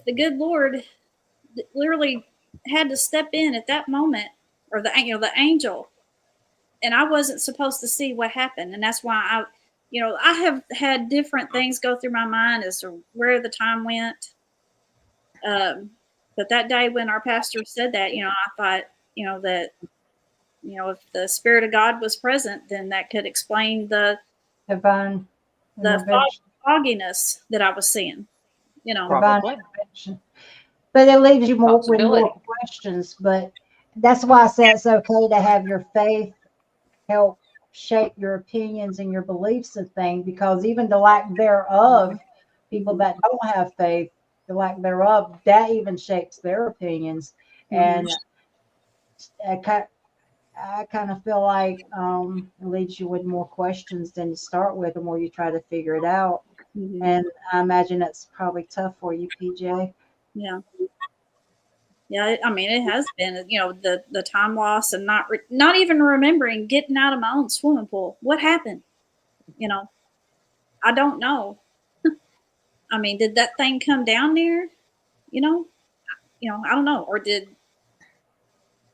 the good Lord literally had to step in at that moment, or the angel, and I wasn't supposed to see what happened, and that's why I have had different things go through my mind as to where the time went. But that day when our pastor said that, I thought, that, if the Spirit of God was present, then that could explain the Divine intervention. fogginess that I was seeing, Divine Probably. intervention. But it leaves you more with more Possibility. questions. But that's why I say it's okay to have your faith help shape your opinions and your beliefs of things, because even the lack thereof, people that don't have faith, the lack thereof, that even shapes their opinions. And I kind of feel like it leaves you with more questions than to start with, the more you try to figure it out. Mm-hmm. And I imagine that's probably tough for you, PJ. Yeah. Yeah, I mean, it has been, the time loss and not even remembering getting out of my own swimming pool. What happened? I don't know. I mean, did that thing come down there? I don't know. Or did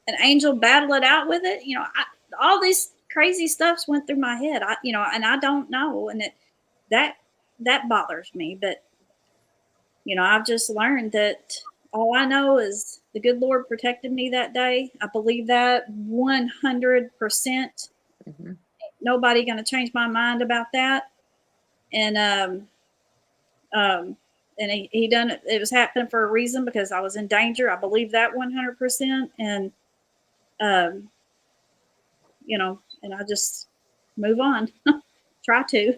an angel battle it out with it? All these crazy stuffs went through my head. And I don't know, and that bothers me. But I've just learned that all I know is the good Lord protected me that day. I believe that 100%. Mm-hmm. Nobody going to change my mind about that. And and he done it. It was happening for a reason, because I was in danger. I believe that 100%. And and I just move on. Try to.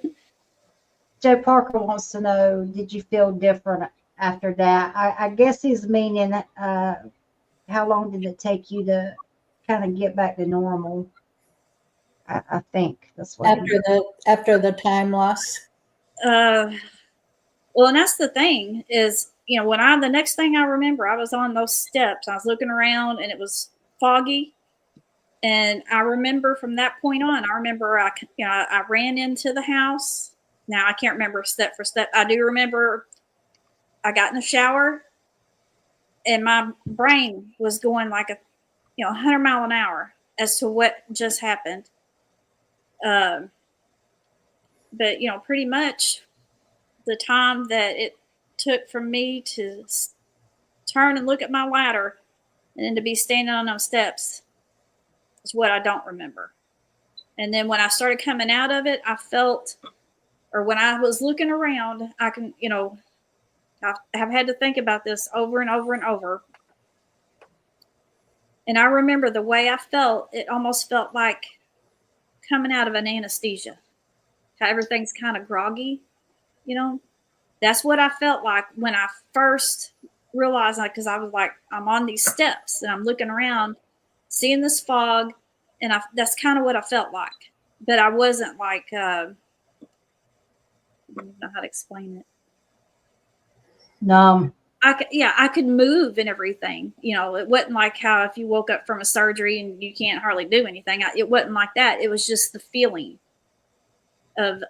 Joe Parker wants to know, did you feel different after that? I guess he's meaning, how long did it take you to kind of get back to normal? I think that's what. After the time loss. Well, and that's the thing is, when the next thing I remember, I was on those steps. I was looking around, and it was foggy. And I remember from that point on, I ran into the house. Now I can't remember step for step. I do remember I got in the shower, and my brain was going like 100 mile an hour as to what just happened. But pretty much the time that it took for me to turn and look at my ladder and then to be standing on those steps is what I don't remember. And then when I started coming out of it, I felt, or when I was looking around, I can, I've had to think about this over and over and over. And I remember the way I felt, it almost felt like coming out of an anesthesia. How everything's kind of groggy, That's what I felt like when I first realized, because I was like, I'm on these steps and I'm looking around, seeing this fog, and that's kind of what I felt like. But I wasn't like, I don't know how to explain it. Numb. I could move and everything. It wasn't like how if you woke up from a surgery and you can't hardly do anything. It wasn't like that. It was just the feeling of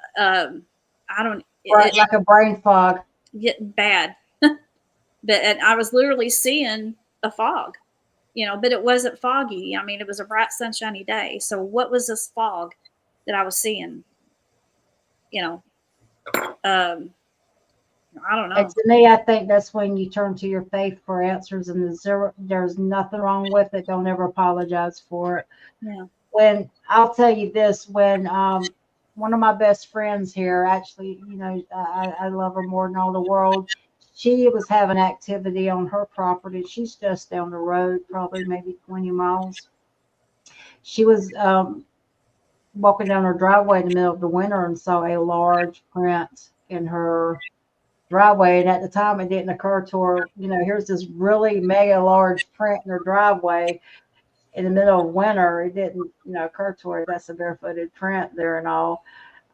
I don't, Right, like a brain fog. get bad. But and I was literally seeing a fog, but it wasn't foggy. I mean, it was a bright, sunshiny day. So what was this fog that I was seeing? You know, um, I don't And know. to me, I think that's when you turn to your faith for answers, and there's nothing wrong with it. Don't ever apologize for it. Yeah. When I'll tell you this, when one of my best friends here, actually, I love her more than all the world. She was having activity on her property. She's just down the road, probably maybe 20 miles. She was walking down her driveway in the middle of the winter and saw a large print in her driveway. And at the time, it didn't occur to her, here's this really mega large print in her driveway in the middle of winter. It didn't, occur to her that's a barefooted print there and all.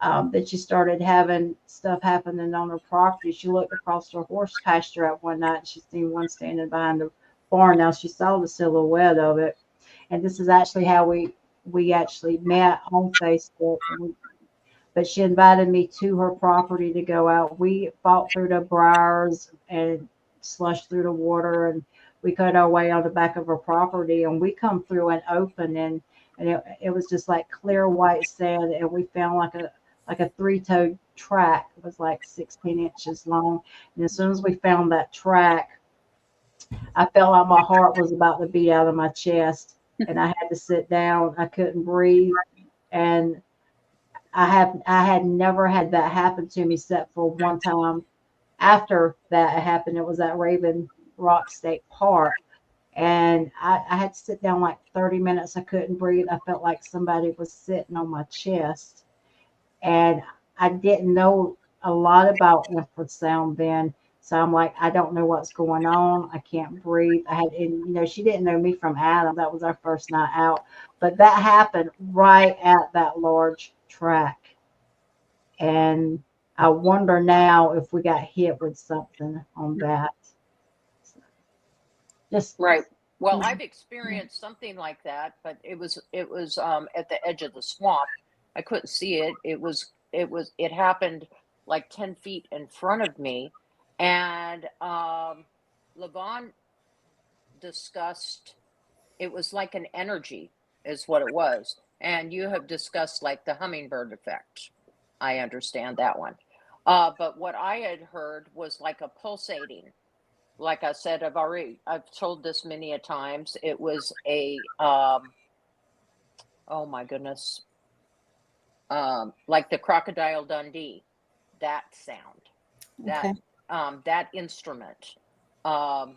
That she started having stuff happening on her property. She looked across her horse pasture at one night and she seen one standing behind the barn. Now she saw the silhouette of it. And this is actually how we actually met on Facebook. But she invited me to her property to go out. We fought through the briars and slushed through the water, and we cut our way on the back of her property. And we come through an opening, and it was just like clear white sand, and we found like a three-toed track. It was like 16 inches long. And as soon as we found that track, I felt like my heart was about to beat out of my chest, and I had to sit down. I couldn't breathe, and I had never had that happen to me except for one time after that happened. It was at Raven Rock State Park. And I had to sit down like 30 minutes. I couldn't breathe. I felt like somebody was sitting on my chest. And I didn't know a lot about infrasound then. So I'm like, I don't know what's going on. I can't breathe. And she didn't know me from Adam. That was our first night out. But that happened right at that large track. And I wonder now if we got hit with something on that. Just Right. Well, I've experienced something like that, but it was at the edge of the swamp. I couldn't see it. It happened like 10 feet in front of me. And Lavone discussed it was like an energy is what it was. And you have discussed like the hummingbird effect. I understand that one. But what I had heard was like a pulsating. Like I said, I've told this many a times. It was a oh my goodness. Like the Crocodile Dundee, that sound. That that instrument. Yeah.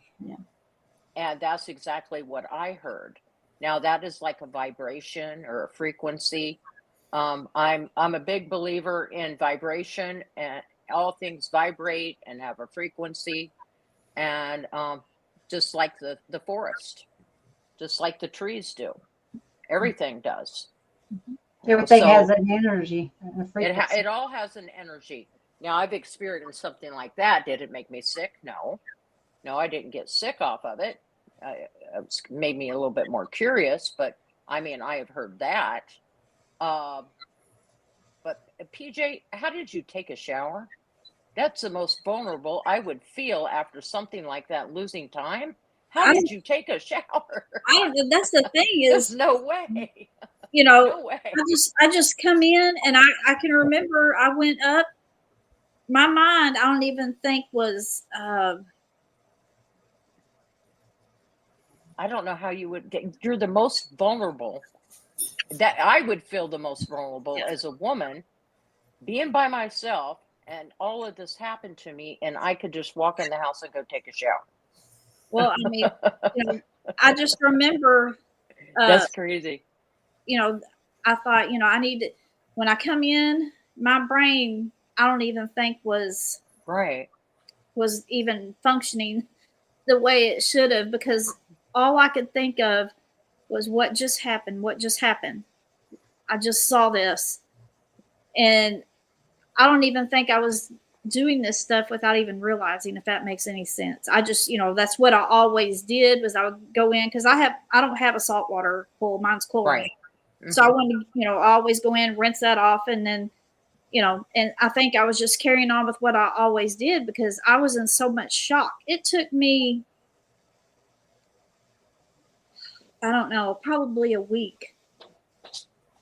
And that's exactly what I heard. Now that is like a vibration or a frequency. I'm a big believer in vibration, and all things vibrate and have a frequency. And just like the forest, just like the trees do, everything does. everything has an energy, a frequency. It all has an energy. Now I've experienced something like that. Did it make me sick? No, I didn't get sick off of it. It made me a little bit more curious, but I mean, I have heard that. But PJ, how did you take a shower? That's the most vulnerable I would feel after something like that, losing time. How did you take a shower? That's the thing There's is, no way. no way. I just come in and I can remember I went up. My mind, I don't even think was. I don't know how you would get. You're the most vulnerable. That I would feel the most vulnerable as a woman, being by myself, and all of this happened to me, and I could just walk in the house and go take a shower. Well, I mean, I just remember. That's crazy. I thought, I need to. When I come in, my brain, I don't even think was even functioning the way it should have, because all I could think of was what just happened. What just happened? I just saw this, and I don't even think I was doing this stuff without even realizing, if that makes any sense. I just, that's what I always did, was I would go in, because I don't have a saltwater pool. Mine's chlorine. Right. Mm-hmm. So I wanted to, I always go in, rinse that off, and then and I think I was just carrying on with what I always did because I was in so much shock. It took me, I don't know, probably a week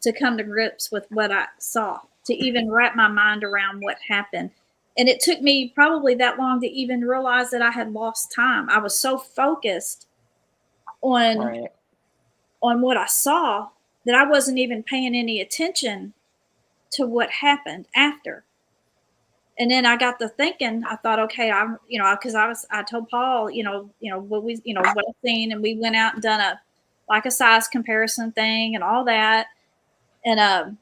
to come to grips with what I saw, to even wrap my mind around what happened. And it took me probably that long to even realize that I had lost time. I was so focused on Right. on what I saw that I wasn't even paying any attention to what happened after. And then I got to thinking, I thought, okay, because I told Paul, what I've seen, and we went out and done a size comparison thing and all that. And,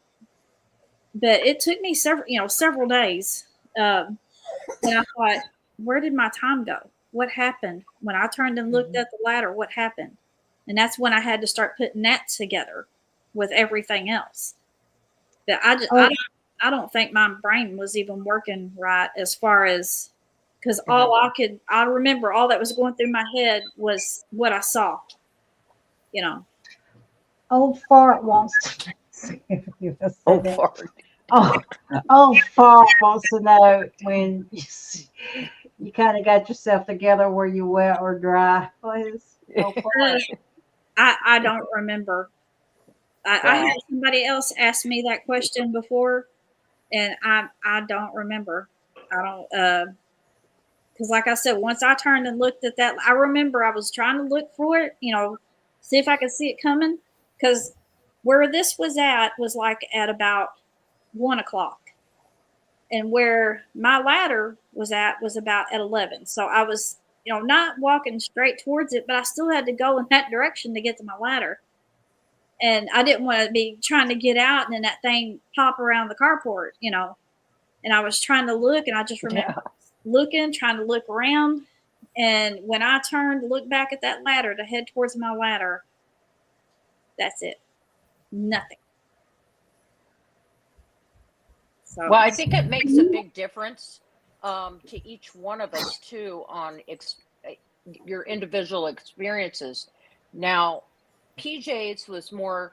but it took me several days. And I thought, where did my time go? What happened when I turned and looked at the ladder? What happened? And that's when I had to start putting that together with everything else. But I don't think my brain was even working right as far as, because I remember all that was going through my head was what I saw, Old Fart wants to see if you have Oh, said that. fart. Old Fart wants to know when you kind of got yourself together, were you wet or dry? Please. Old Fart. I don't remember. I Wow. had somebody else ask me that question before, and I don't remember. I don't because like I said, once I turned and looked at that, I remember I was trying to look for it, see if I could see it coming, because where this was at was like at about 1:00, and where my ladder was at was about at 11. So I was, not walking straight towards it, but I still had to go in that direction to get to my ladder. And I didn't want to be trying to get out and then that thing pop around the carport, And I was trying to look, and I just remember looking, trying to look around. And when I turned to look back at that ladder to head towards my ladder, that's it. Nothing. So, Well, I think it makes a big difference to each one of us too on your individual experiences. Now, PJ's was more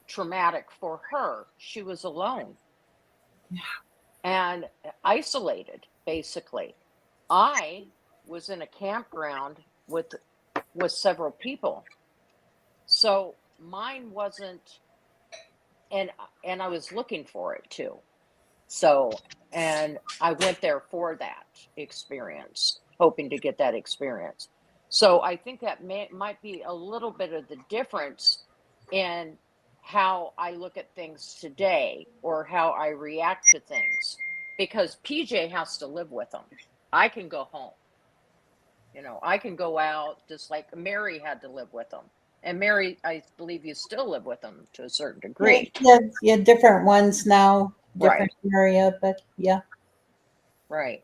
traumatic for her. She was alone and isolated, basically. I was in a campground with several people, so mine wasn't, and I was looking for it too. So, and I went there for that experience, hoping to get that experience. So I think that might be a little bit of the difference in how I look at things today or how I react to things, because PJ has to live with them. I can go home. I can go out, just like Mary had to live with them. And Mary, I believe you still live with them to a certain degree. Yeah, different ones now, different area, but yeah. Right.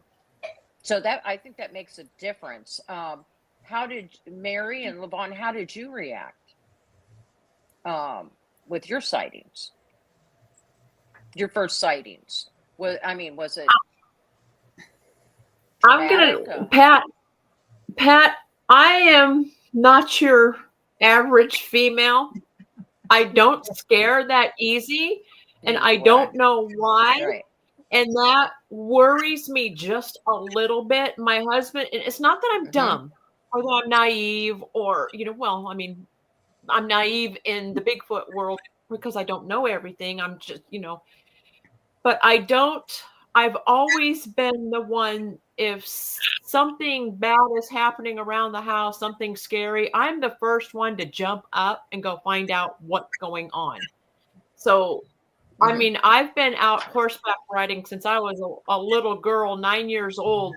So I think that makes a difference. How did Mary and Lavone, how did you react with your sightings? Your first sightings? Was it I'm traumatic? gonna Pat, I am not your average female. I don't scare that easy, and I don't know why. Right. And that worries me just a little bit. My husband, and it's not that I'm dumb or that I'm naive or, I'm naive in the Bigfoot world because I don't know everything. I'm just, but I've always been the one, if something bad is happening around the house, something scary, I'm the first one to jump up and go find out what's going on. So, I've been out horseback riding since I was a little girl, 9 years old,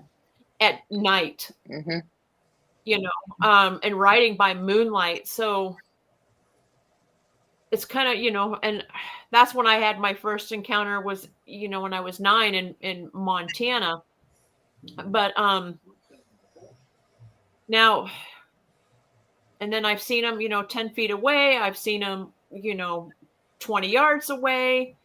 at night, and riding by moonlight. So it's kind of, and that's when I had my first encounter was, when I was 9 in Montana. But now, and then I've seen them, 10 feet away. I've seen them, 20 yards away.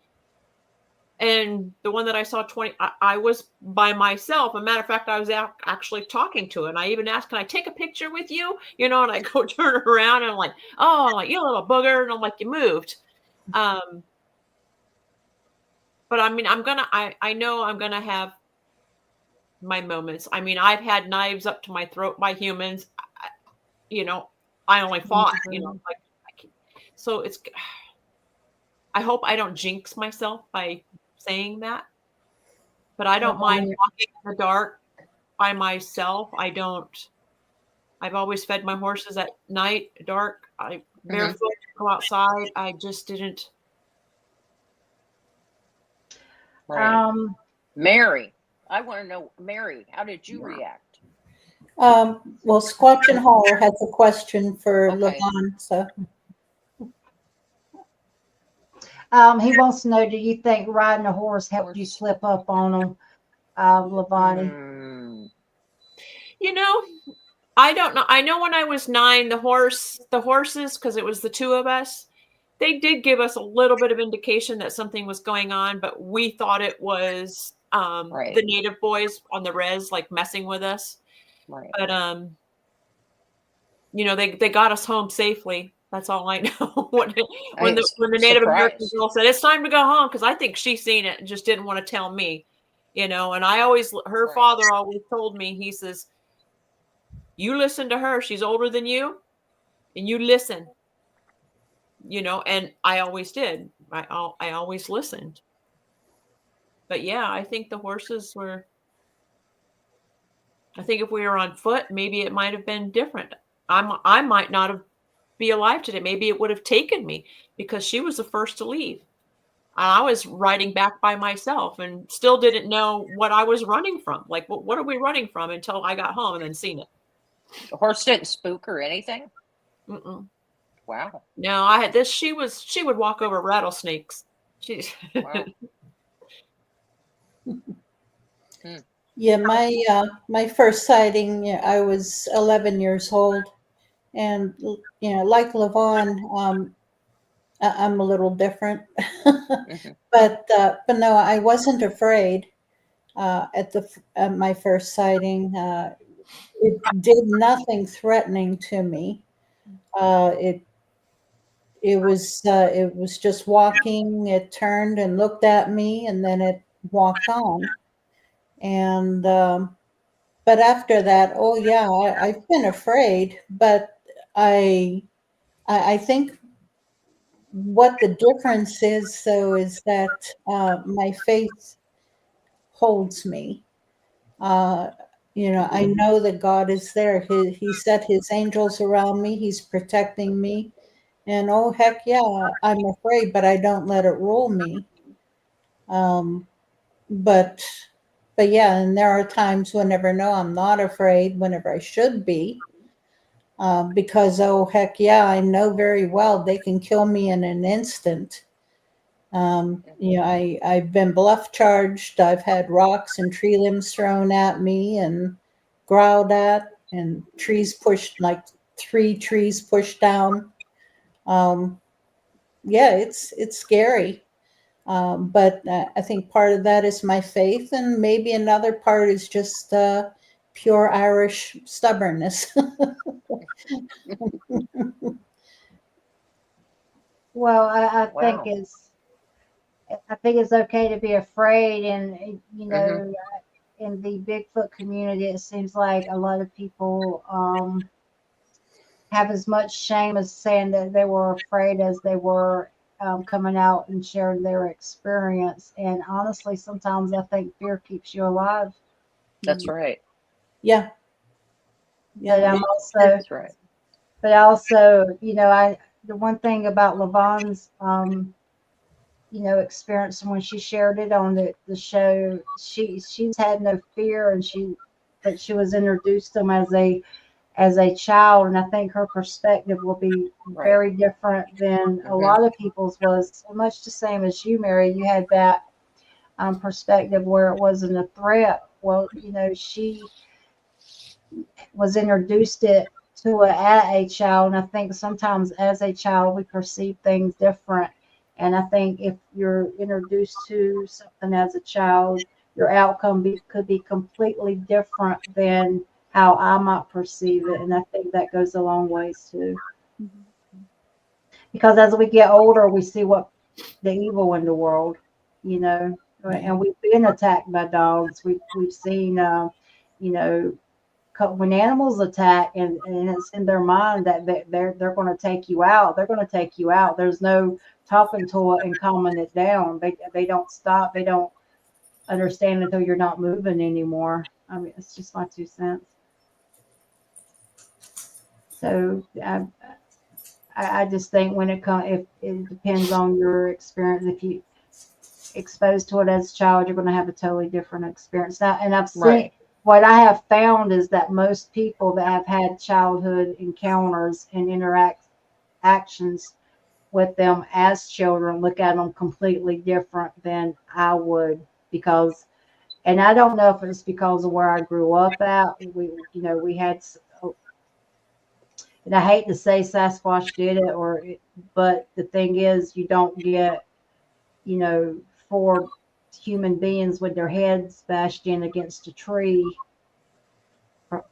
And the one that I saw 20, I was by myself. As a matter of fact, I was actually talking to it. And I even asked, can I take a picture with you? And I go turn around and I'm like, oh, you little booger. And I'm like, you moved. but I mean, I know I'm gonna have my moments. I mean, I've had knives up to my throat by humans. You know, I only fought, you know, like, so it's, I hope I don't jinx myself by saying that, but I don't mind walking in the dark by myself. I've always fed my horses at night, dark. I barefoot, go outside. I just didn't. Right. Mary, I want to know, Mary, how did you react? Well, Squatch and Holler has a question for Okay. Lavone. So, He wants to know, do you think riding a horse helped you slip up on them, Lavone? You know, I don't know. I know when I was 9, the horses, because it was the two of us, they did give us a little bit of indication that something was going on, but we thought it was the native boys on the res, like messing with us. Right. But you know, they got us home safely. That's all I know. when the Native American girl said it's time to go home, because I think she seen it and just didn't want to tell me, you know. And her father always told me, he says, you listen to her. She's older than you, and you listen. You know, and I always did. I always listened. But yeah, I think the horses were. I think if we were on foot, maybe it might have been different. I might not have be alive today. Maybe it would have taken me, because she was the first to leave. I was riding back by myself and still didn't know what I was running from. Like, what are we running from, until I got home and then seen it. The horse didn't spook or anything? Mm-mm. Wow. No, I had this. She would walk over rattlesnakes. Wow. Yeah, my first sighting, I was 11 years old, and you know, like Lavone, I'm a little different, but no, I wasn't afraid at my first sighting. It did nothing threatening to me. It was just walking. It turned and looked at me, and then it walked on. And but after that, oh yeah, I've been afraid, but I think what the difference is, though, is that my faith holds me. You know, I know that God is there. He set his angels around me. He's protecting me. And oh, heck yeah, I'm afraid, but I don't let it rule me. But yeah, and there are times whenever, no, I'm not afraid, whenever I should be. Because, oh, heck yeah, I know very well they can kill me in an instant. You know, I've been bluff charged. I've had rocks and tree limbs thrown at me and growled at, and trees pushed, like 3 trees pushed down. Yeah, it's scary. But I think part of that is my faith, and maybe another part is just pure Irish stubbornness. Well, I think it's okay to be afraid, and you know, in the Bigfoot community, it seems like a lot of people have as much shame as saying that they were afraid as they were coming out and sharing their experience. And honestly, sometimes I think fear keeps you alive. That's right. Yeah. But I'm also, That's right. but also, you know, the one thing about Lavone's, you know, experience when she shared it on the show, she's had no fear, and but she was introduced to them as a child, and I think her perspective will be very different than a lot of people's was. Much the same as you, Mary. You had that perspective where it wasn't a threat. Well, you know, she was introduced to it as a child, and I think sometimes as a child we perceive things different. And I think if you're introduced to something as a child, your outcome could be completely different than how I might perceive it. And I think that goes a long ways too. Because as we get older, we see what the evil in the world. you know, and we've been attacked by dogs. We've seen, you know, when animals attack and it's in their mind that they're going to take you out, they're going to take you out. There's no talking to it and calming it down. They don't stop. They don't understand until you're not moving anymore. I mean, it's just my 2 cents. So I just think when it comes, if it depends on your experience. If you exposed to it as a child, you're going to have a totally different experience. Now, and I've seen Right. what I have found is that most people that have had childhood encounters and actions with them as children look at them completely different than I would, because, and I don't know if it's because of where I grew up at. We had, and I hate to say Sasquatch did it, but the thing is, you don't get, you know, 4 human beings with their heads bashed in against a tree,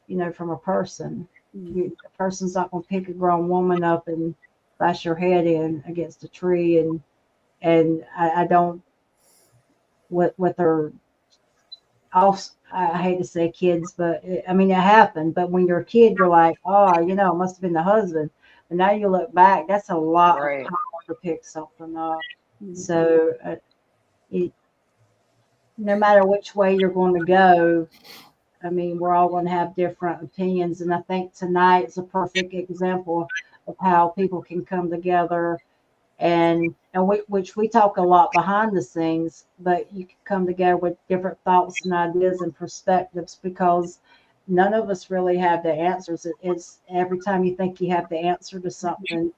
you know, from a person. A person's not going to pick a grown woman up and bash her head in against a tree, and I don't with her off. I hate to say kids, but I mean it happened. But when you're a kid, you're like, oh, you know, it must have been the husband. But now you look back, that's a lot Right. of power to pick something up. So no matter which way you're going to go, I mean, we're all going to have different opinions. And I think tonight's a perfect example of how people can come together and which we talk a lot behind the scenes, but you can come together with different thoughts and ideas and perspectives, because none of us really have the answers. It's every time you think you have the answer to something,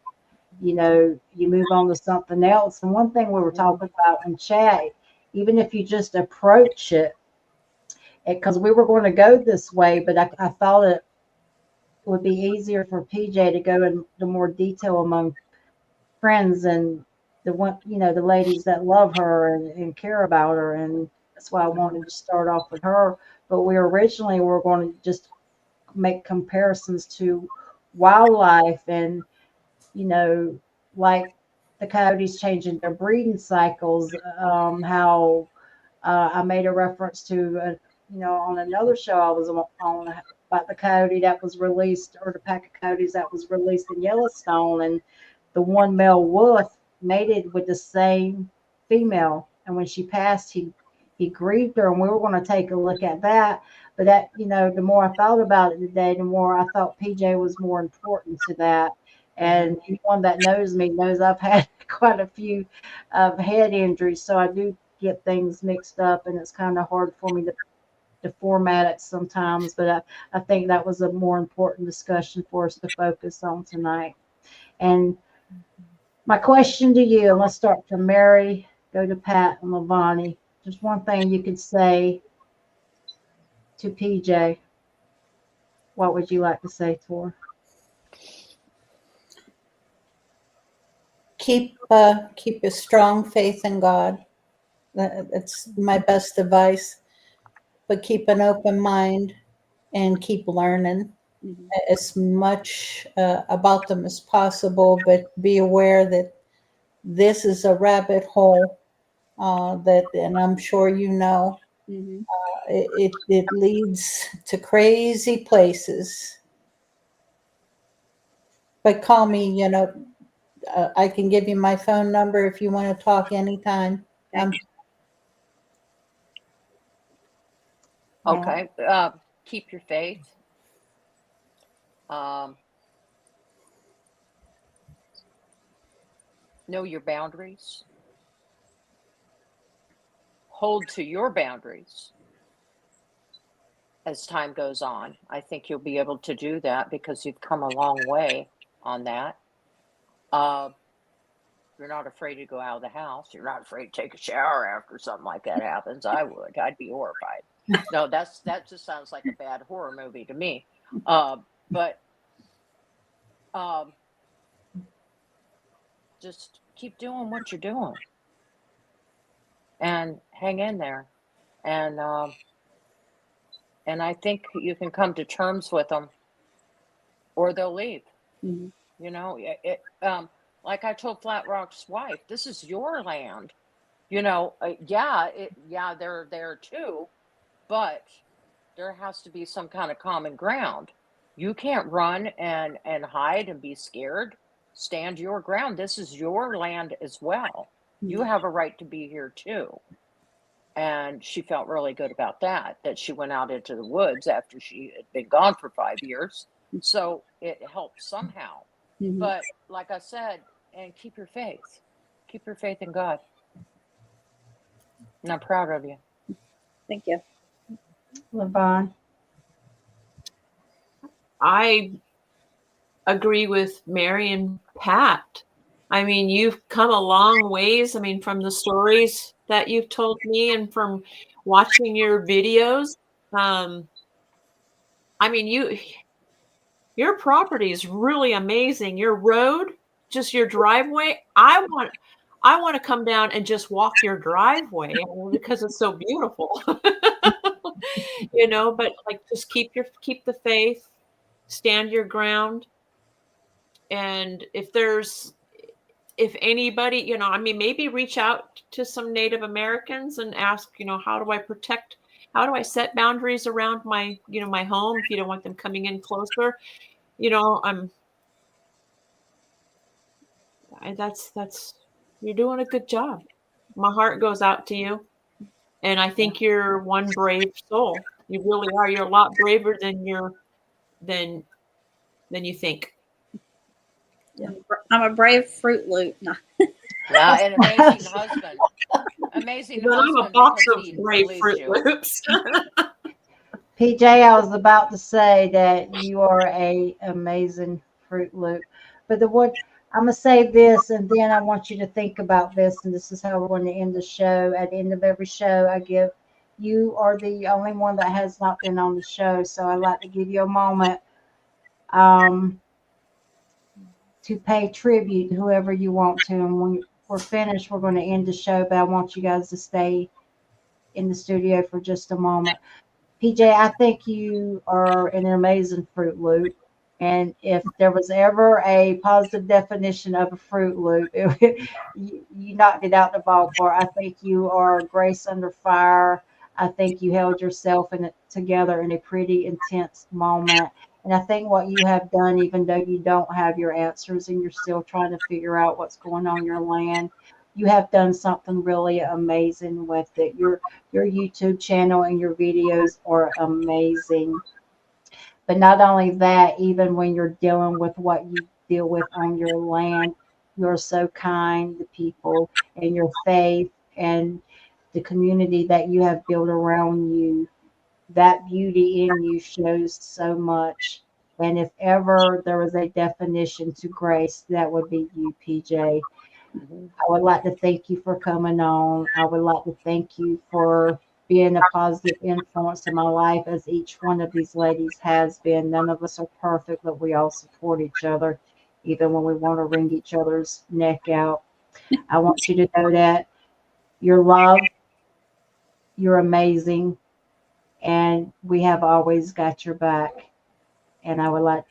you know, you move on to something else. And one thing we were talking about in chat, even if you just approach it, because we were going to go this way, but I thought it would be easier for PJ to go into more detail among friends and the ladies that love her and care about her. And that's why I wanted to start off with her. But we originally were going to just make comparisons to wildlife and, you know, like the coyotes changing their breeding cycles, how I made a reference to, on another show I was on about the coyote that was released, or the pack of coyotes that was released in Yellowstone, and the one male wolf mated with the same female, and when she passed, he grieved her, and we were going to take a look at that. But that, the more I thought about it today, the more I thought PJ was more important to that. And anyone that knows me knows I've had quite a few head injuries, so I do get things mixed up, and it's kind of hard for me to format it sometimes. But I think that was a more important discussion for us to focus on tonight. And my question to you, and let's start from Mary, go to Pat and Lavone. Just one thing you could say to PJ. What would you like to say to her? Keep a strong faith in God. That's my best advice. But keep an open mind and keep learning as much about them as possible. But be aware that this is a rabbit hole and I'm sure you know, it leads to crazy places. But call me, I can give you my phone number if you want to talk anytime. Okay. Keep your faith. Know your boundaries. Hold to your boundaries as time goes on. I think you'll be able to do that because you've come a long way on that. You're not afraid to go out of the house. You're not afraid to take a shower after something like that happens. I would. I'd be horrified. No, that just sounds like a bad horror movie to me. But just keep doing what you're doing and hang in there. And I think you can come to terms with them, or they'll leave. Like I told Flat Rock's wife, this is your land. Yeah, they're there too, but there has to be some kind of common ground. You can't run and hide and be scared. Stand your ground. This is your land as well. You have a right to be here too. And she felt really good about that she went out into the woods after she had been gone for 5 years. So it helped somehow. But like I said, and keep your faith. Keep your faith in God. And I'm proud of you. Thank you. Lavone. I agree with Mary and Pat. I mean, you've come a long ways. I mean, from the stories that you've told me and from watching your videos. I mean, your property is really amazing. Your road, just your driveway. I want to come down and just walk your driveway because it's so beautiful. But like just keep the faith, stand your ground. And if anybody, I mean, maybe reach out to some Native Americans and ask, how do I set boundaries around my, my home if you don't want them coming in closer? That's you're doing a good job. My heart goes out to you. And I think you're one brave soul. You really are. You're a lot braver than you think. Yeah. I'm a brave Fruit Loop. No. Yeah, an amazing husband. Amazing But husband. I'm a box because of he brave believes Fruit you. Loops. PJ, I was about to say that you are a amazing Fruit Loop, but I'm gonna say this, and then I want you to think about this, and this is how we're going to end the show. At the end of every show, you are the only one that has not been on the show, so I'd like to give you a moment to pay tribute to whoever you want to, and when we're finished, we're going to end the show, but I want you guys to stay in the studio for just a moment. PJ, I think you are an amazing Fruit Loop. And if there was ever a positive definition of a Fruit Loop, you knocked it out the ballpark. I think you are grace under fire. I think you held yourself together in a pretty intense moment. And I think what you have done, even though you don't have your answers and you're still trying to figure out what's going on in your land, you have done something really amazing with it. Your YouTube channel and your videos are amazing. But not only that, even when you're dealing with what you deal with on your land, you're so kind to people, and your faith and the community that you have built around you, that beauty in you shows so much. And if ever there was a definition to grace, that would be you, PJ. I would like to thank you for coming on. I would like to thank you for being a positive influence in my life, as each one of these ladies has been. None of us are perfect, but we all support each other, even when we want to wring each other's neck out. I want you to know that you're loved, you're amazing, and we have always got your back. And I would like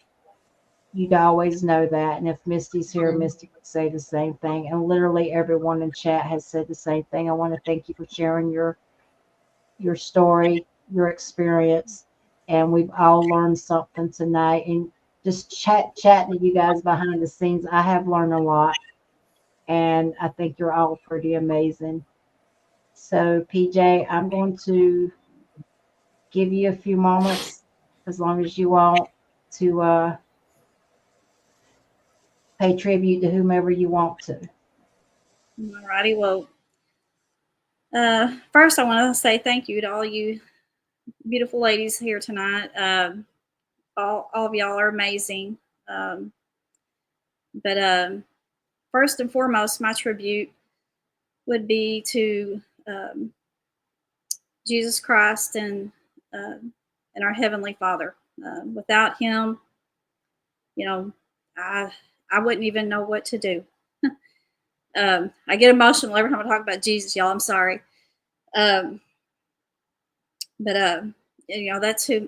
you to always know that. And if Misty's here, Misty would say the same thing. And literally everyone in chat has said the same thing. I want to thank you for sharing your story, your experience. And we've all learned something tonight. And just chatting to you guys behind the scenes, I have learned a lot. And I think you're all pretty amazing. So, PJ, I'm going to give you a few moments, as long as you want, to pay tribute to whomever you want to. Alrighty. Well, first I want to say thank you to all you beautiful ladies here tonight. All of y'all are amazing. But first and foremost, my tribute would be to Jesus Christ and our Heavenly Father. Without Him, I wouldn't even know what to do. I get emotional every time I talk about Jesus, y'all. I'm sorry. But that's who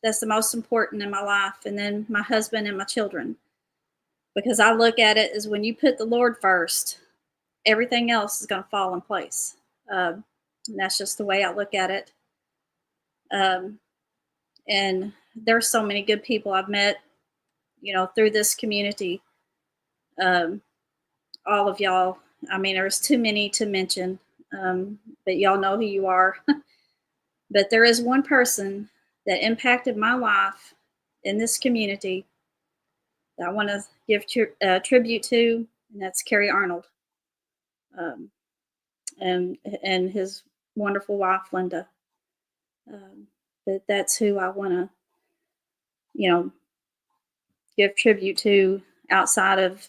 that's the most important in my life, and then my husband and my children, because I look at it as when you put the Lord first, everything else is going to fall in place. And that's just the way I look at it. And there's so many good people I've met, through this community. All of y'all, I mean, there's too many to mention, but y'all know who you are. But there is one person that impacted my life in this community that I want to give tribute to, and that's Kerry Arnold, and his wonderful wife, Linda. That's who I want to, give tribute to outside of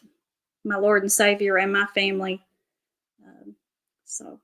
my Lord and Savior and my family. So.